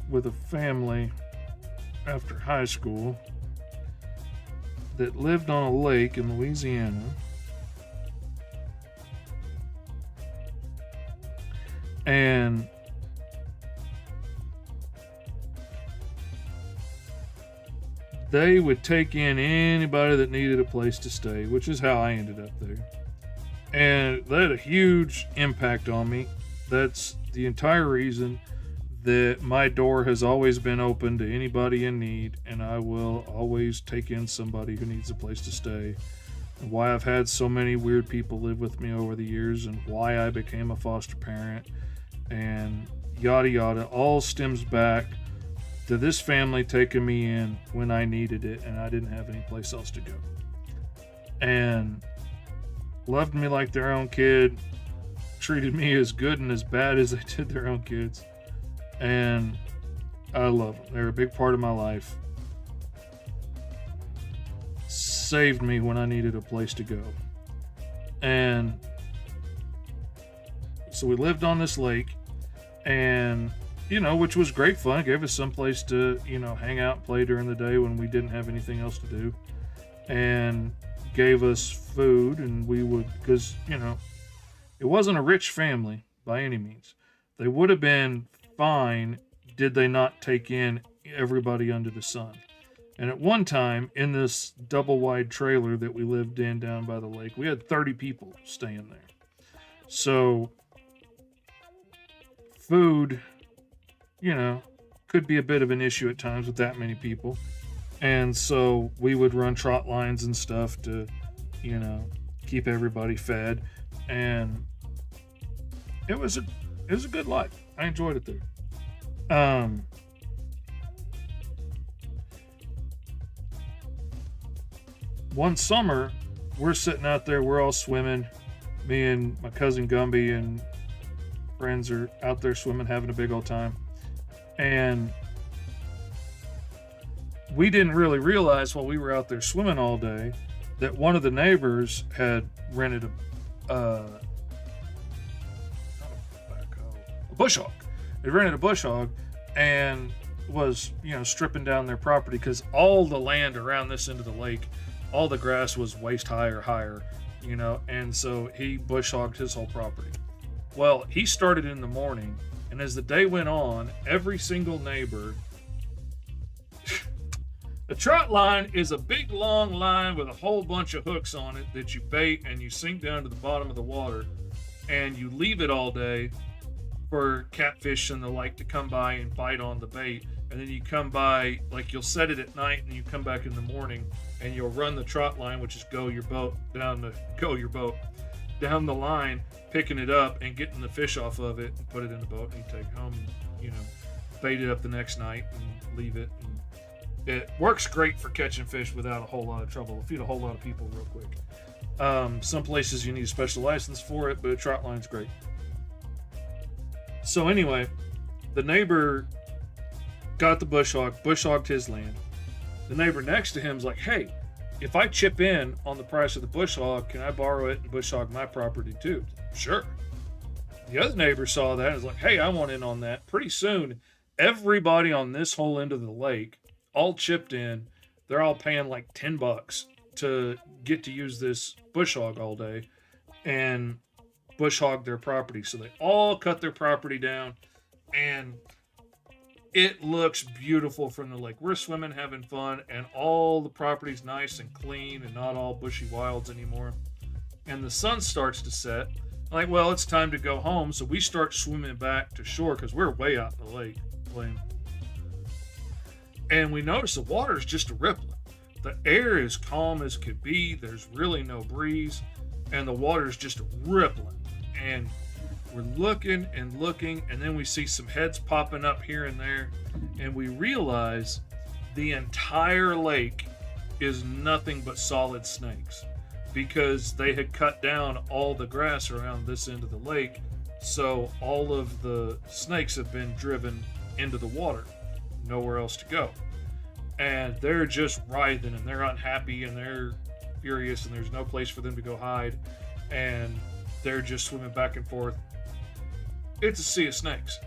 S2: with a family after high school that lived on a lake in Louisiana. And they would take in anybody that needed a place to stay, which is how I ended up there. And that had a huge impact on me. That's the entire reason that my door has always been open to anybody in need, and I will always take in somebody who needs a place to stay. And why I've had so many weird people live with me over the years, and why I became a foster parent, and yada yada, all stems back to this family taking me in when I needed it and I didn't have any place else to go. And loved me like their own kid, treated me as good and as bad as they did their own kids. And I love them. They're a big part of my life. Saved me when I needed a place to go. And so we lived on this lake, and which was great fun. It gave us some place to, hang out and play during the day when we didn't have anything else to do. And gave us food, and we would, because, it wasn't a rich family by any means. They would have been fine did they not take in everybody under the sun. And at one time, in this double wide trailer that we lived in down by the lake, we had 30 people staying there. So food, could be a bit of an issue at times with that many people. And so we would run trot lines and stuff to, keep everybody fed. And it was a good life. I enjoyed it there. One summer, we're sitting out there, we're all swimming. Me and my cousin Gumby and friends are out there swimming, having a big old time. And we didn't really realize while we were out there swimming all day that one of the neighbors had rented a bush hog. They rented a bush hog and was, stripping down their property because all the land around this end of the lake, all the grass was waist high or higher, and so he bush hogged his whole property. Well, he started in the morning, and as the day went on, every single neighbor. A trot line is a big long line with a whole bunch of hooks on it that you bait and you sink down to the bottom of the water, and you leave it all day for catfish and the like to come by and bite on the bait. And then you come by, like you'll set it at night and you come back in the morning and you'll run the trot line, which is go your boat down the line, picking it up and getting the fish off of it and put it in the boat and you take it home and, bait it up the next night and leave it. And it works great for catching fish without a whole lot of trouble. It'll feed a whole lot of people real quick. Some places you need a special license for it, but a trot line's great. So anyway, the neighbor got the bush hogged his land. The neighbor next to him's like, hey, if I chip in on the price of the bush hog, can I borrow it and bush hog my property too? Sure. The other neighbor saw that and was like, hey, I want in on that. Pretty soon, everybody on this whole end of the lake all chipped in. They're all paying like $10 to get to use this bush hog all day and bush hog their property. So they all cut their property down and it looks beautiful from the lake. We're swimming, having fun, and all the property's nice and clean and not all bushy wilds anymore. And the sun starts to set. Like, well, it's time to go home. So we start swimming back to shore because we're way out in the lake playing. And we notice the water is just rippling. The air is calm as could be. There's really no breeze. And the water is just rippling. And we're looking, and then we see some heads popping up here and there. And we realize the entire lake is nothing but solid snakes because they had cut down all the grass around this end of the lake. So all of the snakes have been driven into the water. Nowhere else to go. And they're just writhing and they're unhappy and they're furious and there's no place for them to go hide. And they're just swimming back and forth. It's a sea of snakes.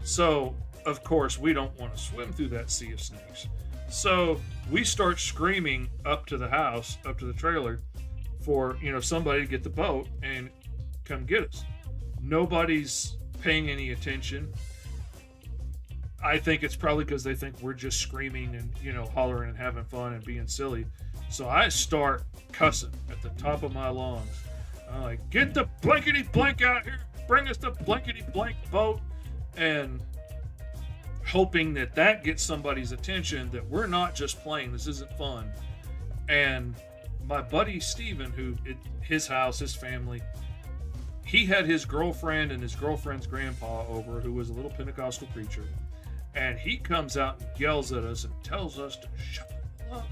S2: So, of course, we don't want to swim through that sea of snakes. So we start screaming up to the house, up to the trailer for, somebody to get the boat and come get us. Nobody's paying any attention. I think it's probably because they think we're just screaming and, hollering and having fun and being silly. So I start cussing at the top of my lungs. I'm like, get the blankety blank out here. Bring us the blankety blank boat. And hoping that gets somebody's attention, that we're not just playing. This isn't fun. And my buddy Steven, his house, his family, he had his girlfriend and his girlfriend's grandpa over, who was a little Pentecostal preacher. And he comes out and yells at us and tells us to shut up.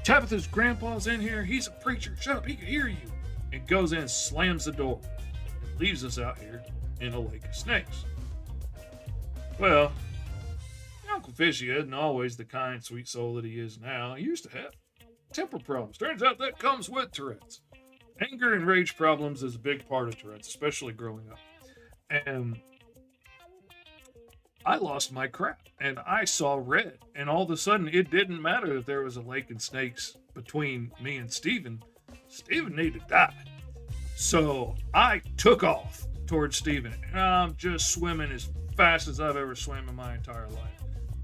S2: Tabitha's grandpa's in here. He's a preacher. Shut up. He can hear you. And goes in, slams the door, and leaves us out here in a lake of snakes. Well, Uncle Fishy isn't always the kind, sweet soul that he is now. He used to have temper problems. Turns out that comes with Tourette's. Anger and rage problems is a big part of Tourette's, especially growing up. And I lost my crap and I saw red. And all of a sudden, it didn't matter that there was a lake and snakes between me and Steven. Steven needed to die. So I took off towards Steven. And I'm just swimming as fast as I've ever swam in my entire life.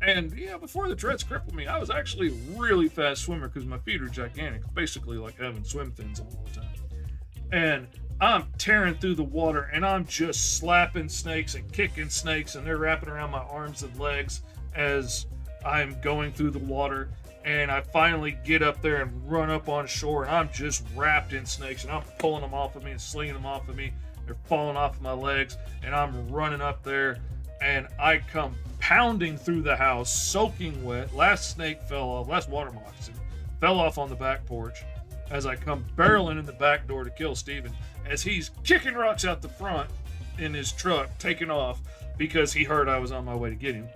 S2: And before the Tourette's crippled me, I was actually a really fast swimmer because my feet are gigantic. Basically like having swim fins on all the time. And I'm tearing through the water and I'm just slapping snakes and kicking snakes and they're wrapping around my arms and legs as I'm going through the water. And I finally get up there and run up on shore and I'm just wrapped in snakes and I'm pulling them off of me and slinging them off of me. They're falling off my legs, and I'm running up there, and I come pounding through the house, soaking wet. Last snake fell off, last water moccasin fell off on the back porch as I come barreling in the back door to kill Steven, as he's kicking rocks out the front in his truck, taking off because he heard I was on my way to get him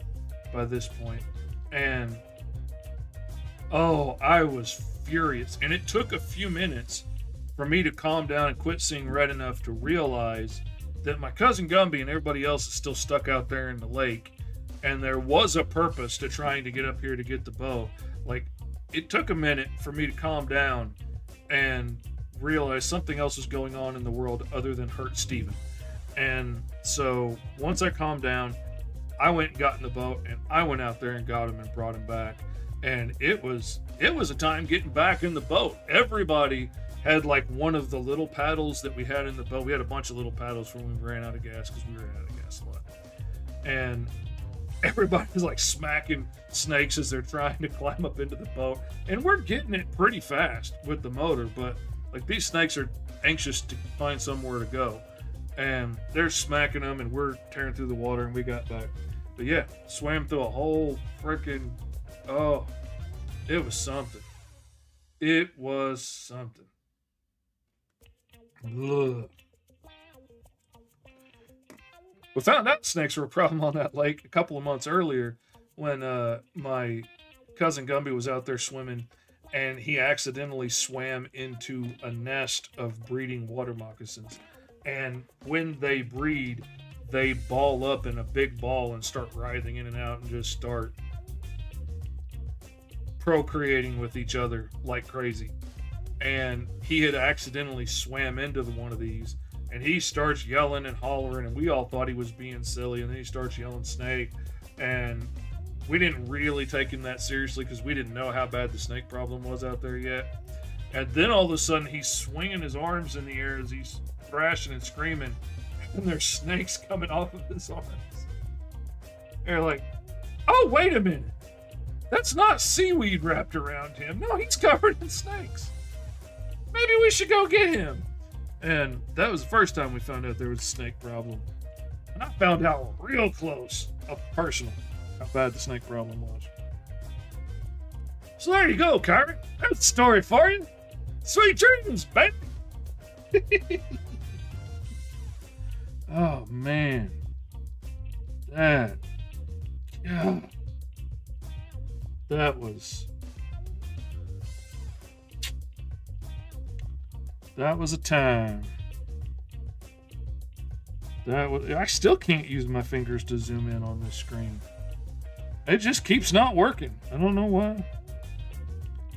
S2: by this point. And oh, I was furious. And it took a few minutes for me to calm down and quit seeing red enough to realize that my cousin Gumby and everybody else is still stuck out there in the lake, and there was a purpose to trying to get up here to get the bow. Like, it took a minute for me to calm down and realize something else was going on in the world other than hurt Steven. And so once I calmed down, I went and got in the boat, and I went out there and got him and brought him back. And it was a time getting back in the boat. Everybody had like one of the little paddles that we had in the boat. We had a bunch of little paddles from when we ran out of gas, because we ran out of gas a lot. And everybody was like smacking snakes as they're trying to climb up into the boat. And we're getting it pretty fast with the motor, but like these snakes are anxious to find somewhere to go. And they're smacking them, and we're tearing through the water, and we got back. But yeah, swam through a whole freaking, oh, it was something. It was something. Ugh. We found out snakes were a problem on that lake a couple of months earlier when my cousin Gumby was out there swimming, and he accidentally swam into a nest of breeding water moccasins. And when they breed, they ball up in a big ball and start writhing in and out and just start procreating with each other like crazy. And he had accidentally swam into one of these, and he starts yelling and hollering, and we all thought he was being silly, and then he starts yelling snake, and we didn't really take him that seriously because we didn't know how bad the snake problem was out there yet. And then all of a sudden he's swinging his arms in the air as he's thrashing and screaming, and there's snakes coming off of his arms. They're like, oh, wait a minute, that's not seaweed wrapped around him. No, he's covered in snakes. Maybe we should go get him. And that was the first time we found out there was a snake problem. And I found out real close, up personal, how bad the snake problem was. So there you go, Kyron. That's the story for you. Sweet dreams, baby. Oh, man. That was a time. I still can't use my fingers to zoom in on this screen. It just keeps not working. I don't know why.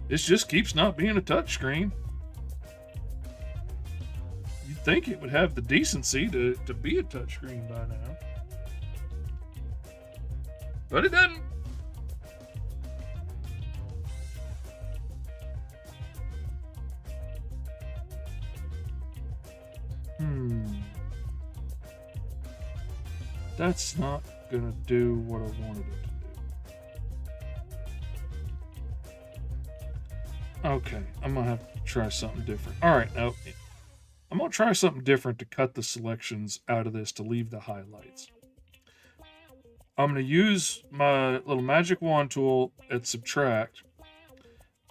S2: It just keeps not being a touch screen. You'd think it would have the decency to be a touch screen by now. But it doesn't. That's not gonna do what I wanted it to do. Okay, I'm gonna have to try something different. All right, now I'm gonna try something different to cut the selections out of this to leave the highlights. I'm gonna use my little magic wand tool at subtract,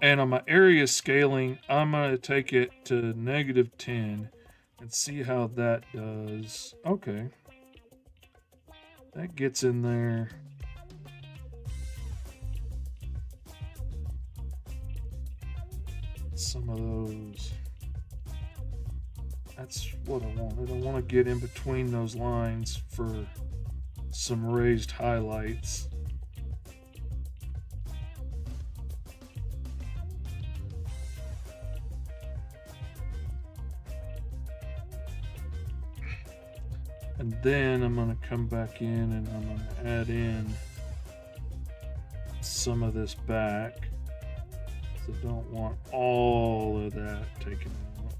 S2: and on my area scaling, I'm gonna take it to -10 and see how that does. Okay. That gets in there. Some of those. That's what I want. I don't want to get in between those lines for some raised highlights. And then I'm going to come back in and I'm going to add in some of this back. So don't want all of that taken out.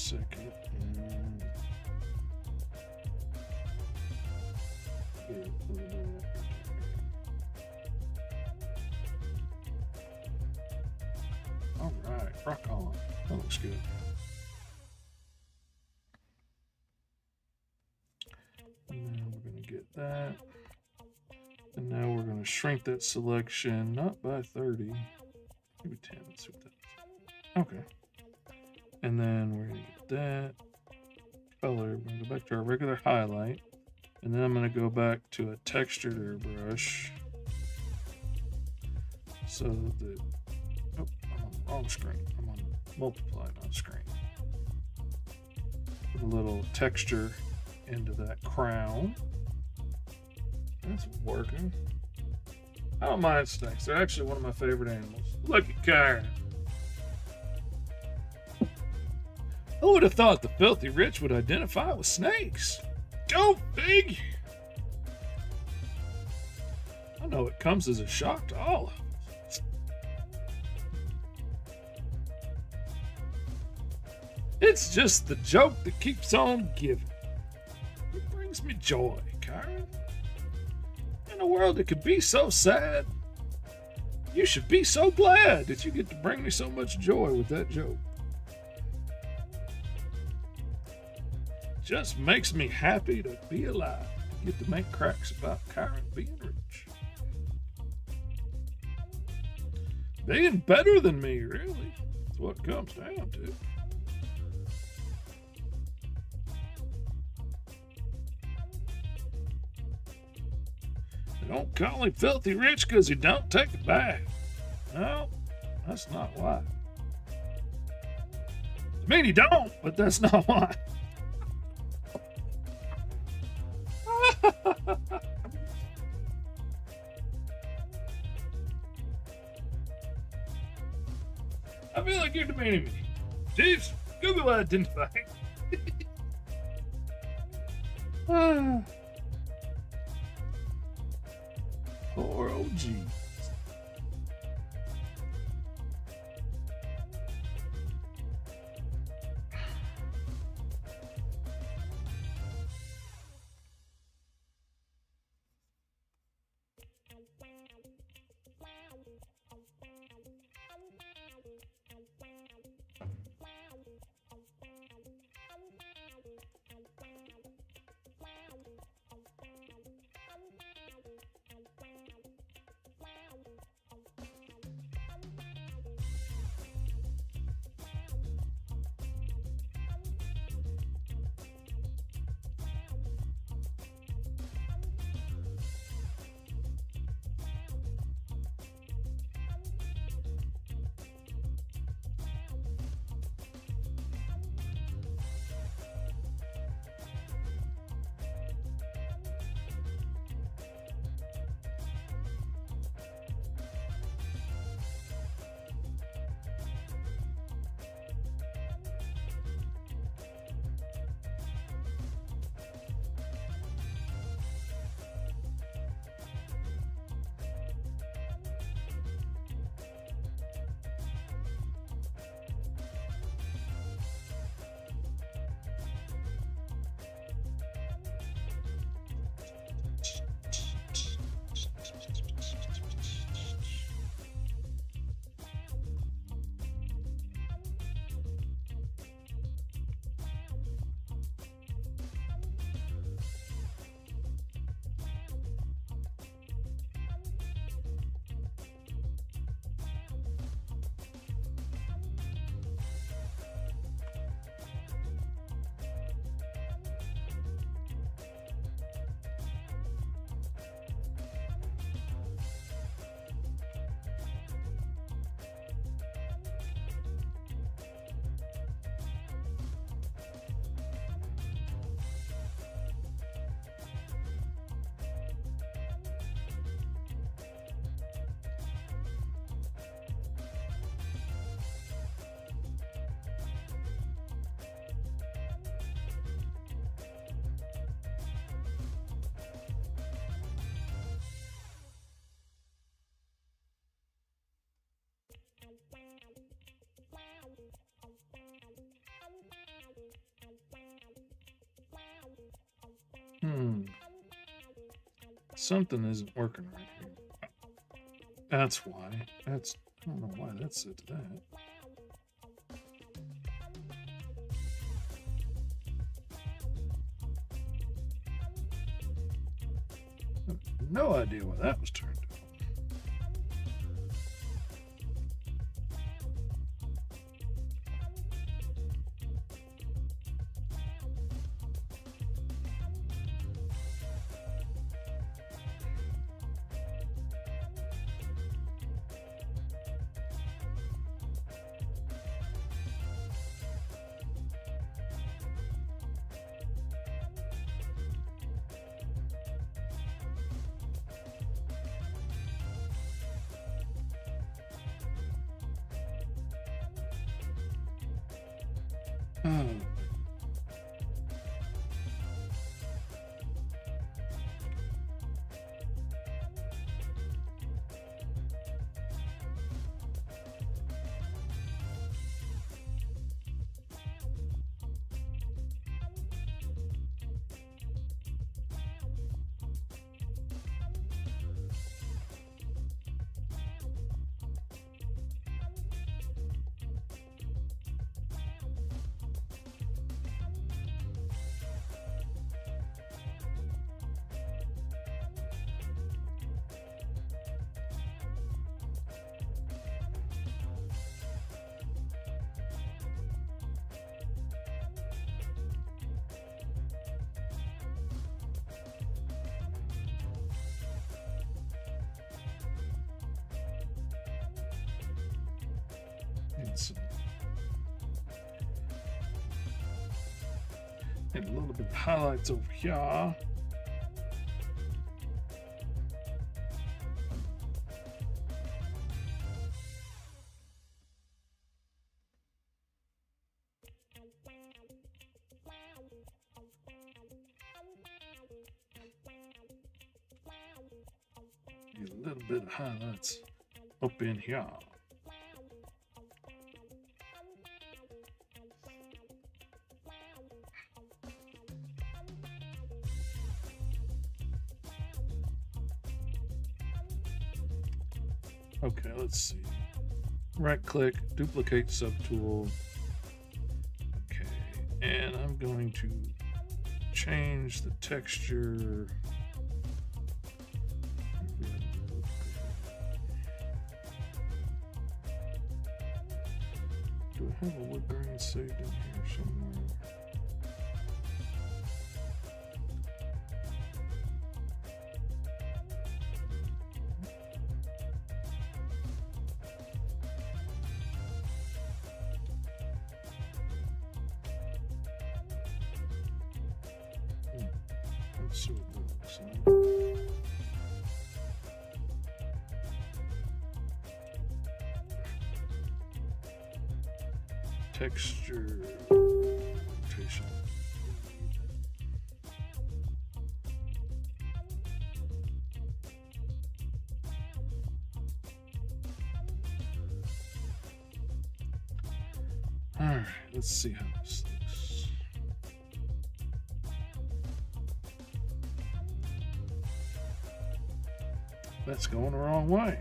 S2: second. And get a little bit. All right, rock on. That looks good. And then we're going to get that. And now we're going to shrink that selection, not by 30, maybe 10. Let's see what that is. Okay. And then we're going to get that color. We're going to go back to our regular highlight. And then I'm going to go back to a textured airbrush. So that, oh, I'm on the wrong screen. I'm on multiply, not screen. Put a little texture into that crown. That's working. I don't mind snakes. They're actually one of my favorite animals. Look at Karen. Who would have thought the filthy rich would identify with snakes? Go big! I know it comes as a shock to all of us. It's just the joke that keeps on giving. It brings me joy, Karen. In a world that could be so sad, you should be so glad that you get to bring me so much joy with that joke. Just makes me happy to be alive, to get to make cracks about Karen being rich. Being better than me, really, is what it comes down to. They don't call him filthy rich because he don't take a bath. No, that's not why. I mean, he don't, but that's not why. I feel like you're demeaning me. Jeeves, Google identifying. Poor OG. Something isn't working right here. That's why. I don't know why that's set to that. I have no idea why that was turned on. Oh. And a little bit of highlights over here. A little bit of highlights up in here. Okay, let's see. Right click, duplicate subtool. Okay, and I'm going to change the texture. Do I have a wood grain saved in here somewhere? Let's see what that looks like. Texture, rotation. All right, let's see how this looks. That's going the wrong way.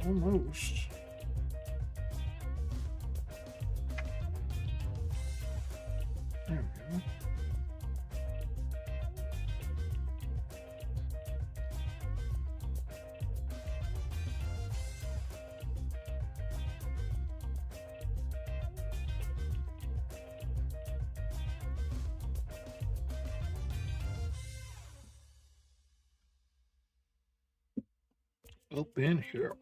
S2: Almost. There we go. Up in here.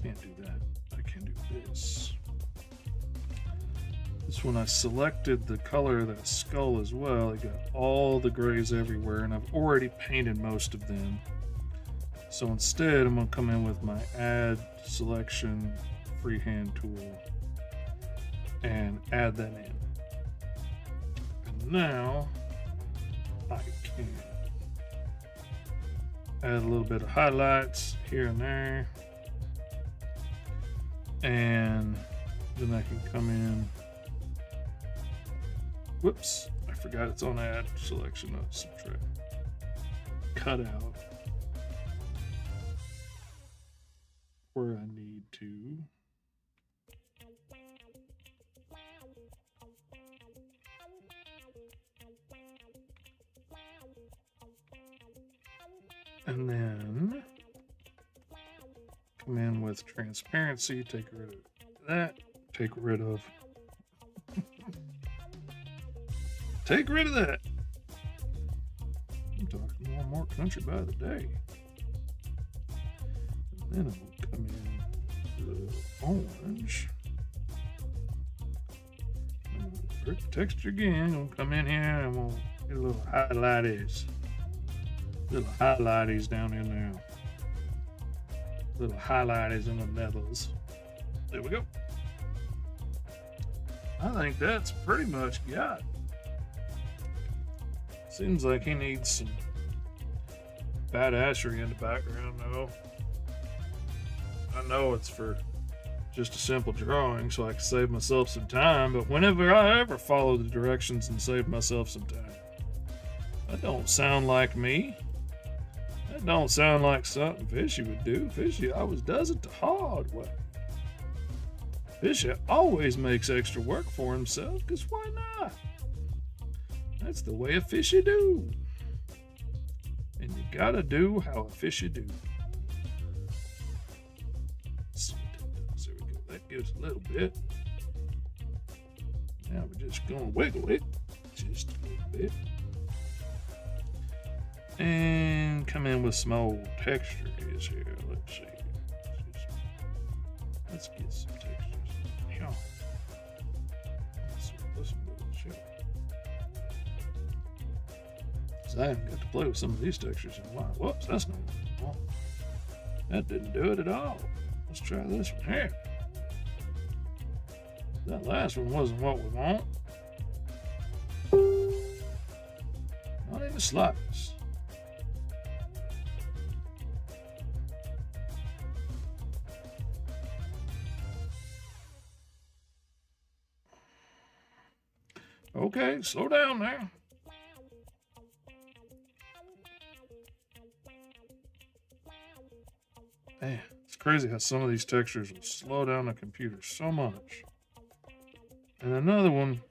S2: Can't do that. I can do this. This one I selected the color of that skull as well. I got all the grays everywhere, and I've already painted most of them. So instead, I'm going to come in with my Add Selection Freehand tool and add that in. And now I can add a little bit of highlights here and there. And then I can come in. Whoops, I forgot it's on Add Selection, not Subtract. Cut out where I need to. And then come in with transparency, take rid of that, take rid of that. I'm talking more and more country by the day. And then I'll come in with orange. Break the texture again. We'll come in here and we'll get a little highlighties. Little highlighties down in there. Little highlighties in the nettles. There we go. I think that's pretty much got it. Seems like he needs some badassery in the background though. I know it's for just a simple drawing so I can save myself some time, but whenever I ever follow the directions and save myself some time, that don't sound like me. That don't sound like something Fishy would do. Fishy always does it the hard way. Fishy always makes extra work for himself, because why not? That's the way a fishy do. And you gotta do how a fishy do. Let's see what that does. There we go. That gives a little bit. Now we're just gonna wiggle it just a little bit. And come in with some old texture is here. Let's see. Let's get some textures. Yeah. Let's show. I haven't got to play with some of these textures in a while. Whoops, that's not what we want. That didn't do it at all. Let's try this one here. That last one wasn't what we want. Not in the slightest. Okay, slow down there. Man, it's crazy how some of these textures will slow down the computer so much. And another one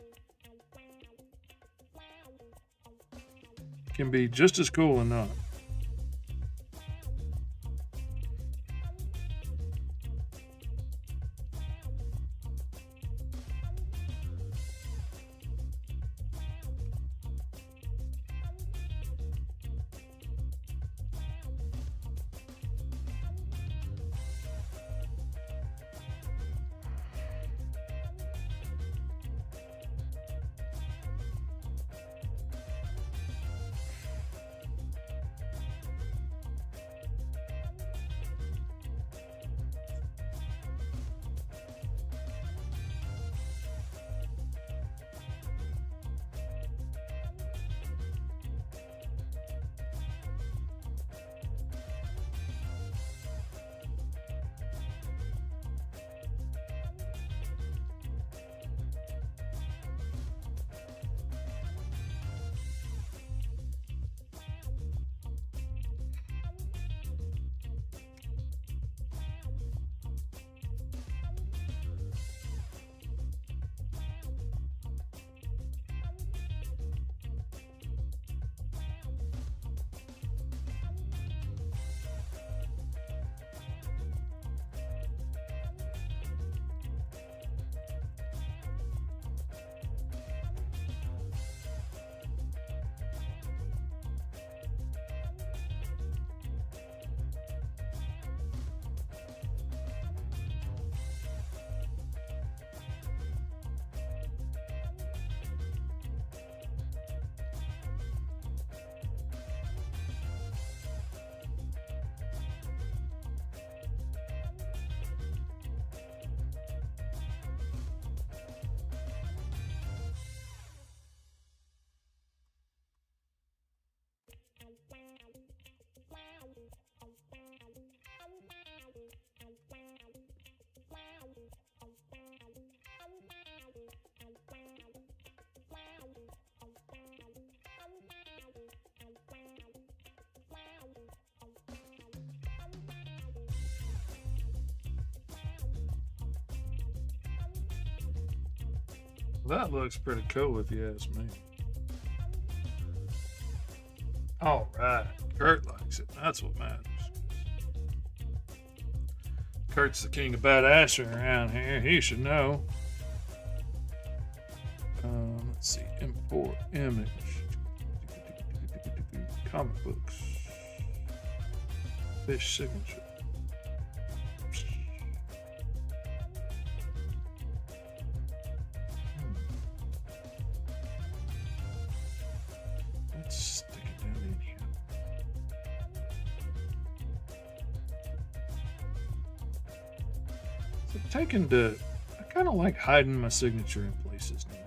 S2: can be just as cool and not. That looks pretty cool if you ask me. All right. Kurt likes it. That's what matters. Kurt's the king of badassery around here. He should know. Let's see. Import image. Comic books. Fish signature. Let's stick it down in here. So I kind of like hiding my signature in places now.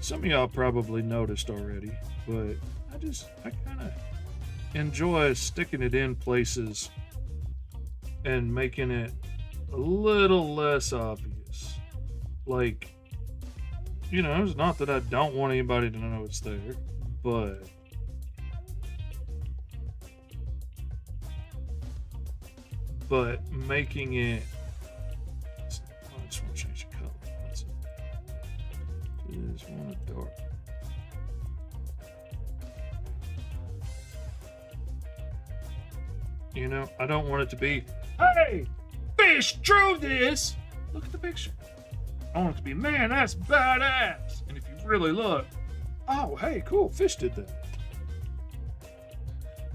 S2: Some of y'all probably noticed already, but I kind of enjoy sticking it in places and making it a little less obvious. Like, it's not that I don't want anybody to know it's there, but making it. I just want to change the color. That's it. Just want it dark. I don't want it to be, hey, Fish drew this. Look at the picture. I want it to be, man, that's badass. And if you really look, oh, hey, cool, Fish did that.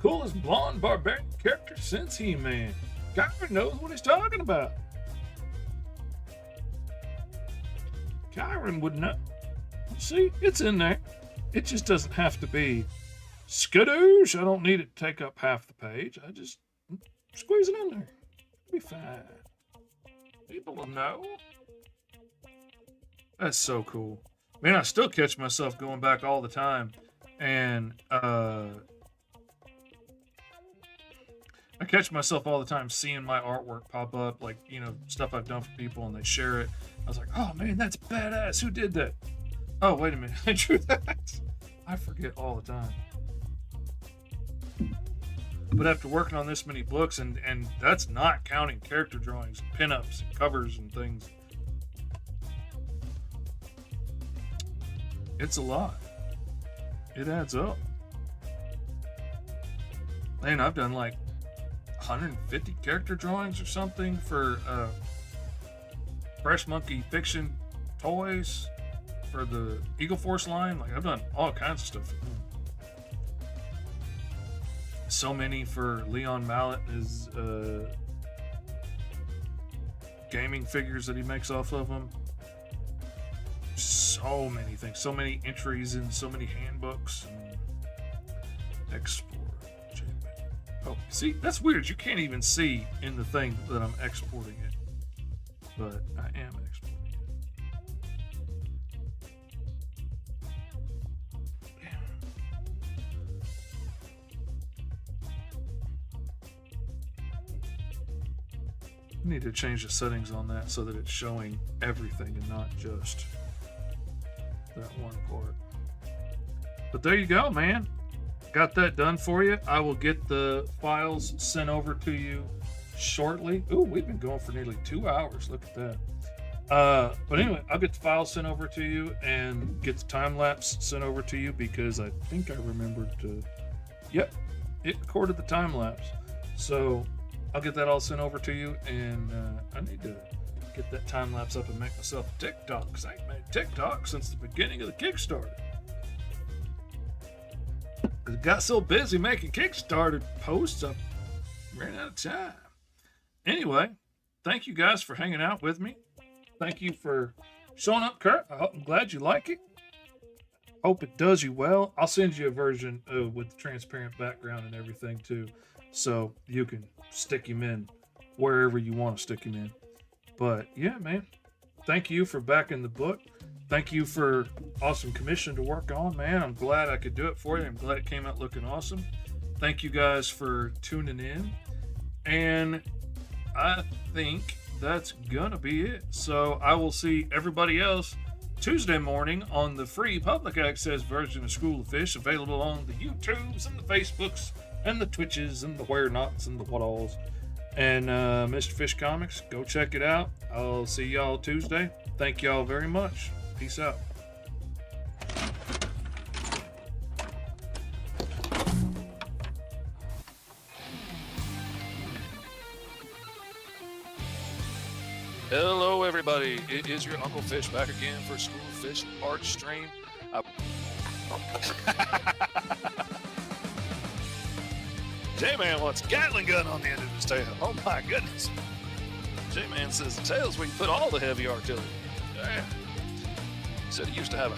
S2: Coolest blonde barbarian character since He-Man. Kyron knows what he's talking about. Kyron would know. See, it's in there. It just doesn't have to be skadoosh. I don't need it to take up half the page. I just squeeze it in there. It'll be fine. People will know. That's so cool. Man, I still catch myself going back all the time. And I catch myself all the time seeing my artwork pop up, like, stuff I've done for people and they share it. I was like, oh man, that's badass. Who did that? Oh, wait a minute. I drew that. I forget all the time. But after working on this many books, and that's not counting character drawings, pinups, and covers and things, it's a lot. It adds up. Man, I've done like 150 character drawings or something for Fresh Monkey Fiction toys for the Eagle Force line. Like, I've done all kinds of stuff. So many for Leon Mallet, his gaming figures that he makes off of them. So many things, so many entries in so many handbooks and export. Oh, see, that's weird. You can't even see in the thing that I'm exporting it, but I am exporting it. I need to change the settings on that so that it's showing everything and not just that one part. But there you go, man. Got that done for you. I will get the files sent over to you shortly. Ooh, we've been going for nearly 2 hours. Look at that. But anyway, I'll get the files sent over to you and get the time lapse sent over to you because I think I remembered to. Yep, it recorded the time lapse. So I'll get that all sent over to you, and I need to get that time lapse up and make myself a TikTok because I ain't made TikTok since the beginning of the Kickstarter. I got so busy making Kickstarter posts, I ran out of time. Anyway, thank you guys for hanging out with me. Thank you for showing up, Kurt. I'm glad you like it. Hope it does you well. I'll send you a version with the transparent background and everything too, so you can stick him in wherever you want to stick him in. But yeah, man, thank you for backing the book. Thank you for awesome commission to work on, man. I'm glad I could do it for you. I'm glad it came out looking awesome. Thank you guys for tuning in. And I think that's gonna be it. So I will see everybody else Tuesday morning on the free public access version of School of Fish, available on the YouTubes and the Facebooks and the Twitches and the where nots and the what alls. And Mr. Fish Comics, go check it out. I'll see y'all Tuesday. Thank y'all very much. Peace out.
S1: Hello, everybody. It is your Uncle Fish back again for School of Fish Art Stream. J-Man wants a Gatling gun on the end of his tail. Oh my goodness. J-Man says the tail's where you put all the heavy artillery. Yeah. He said he used to have a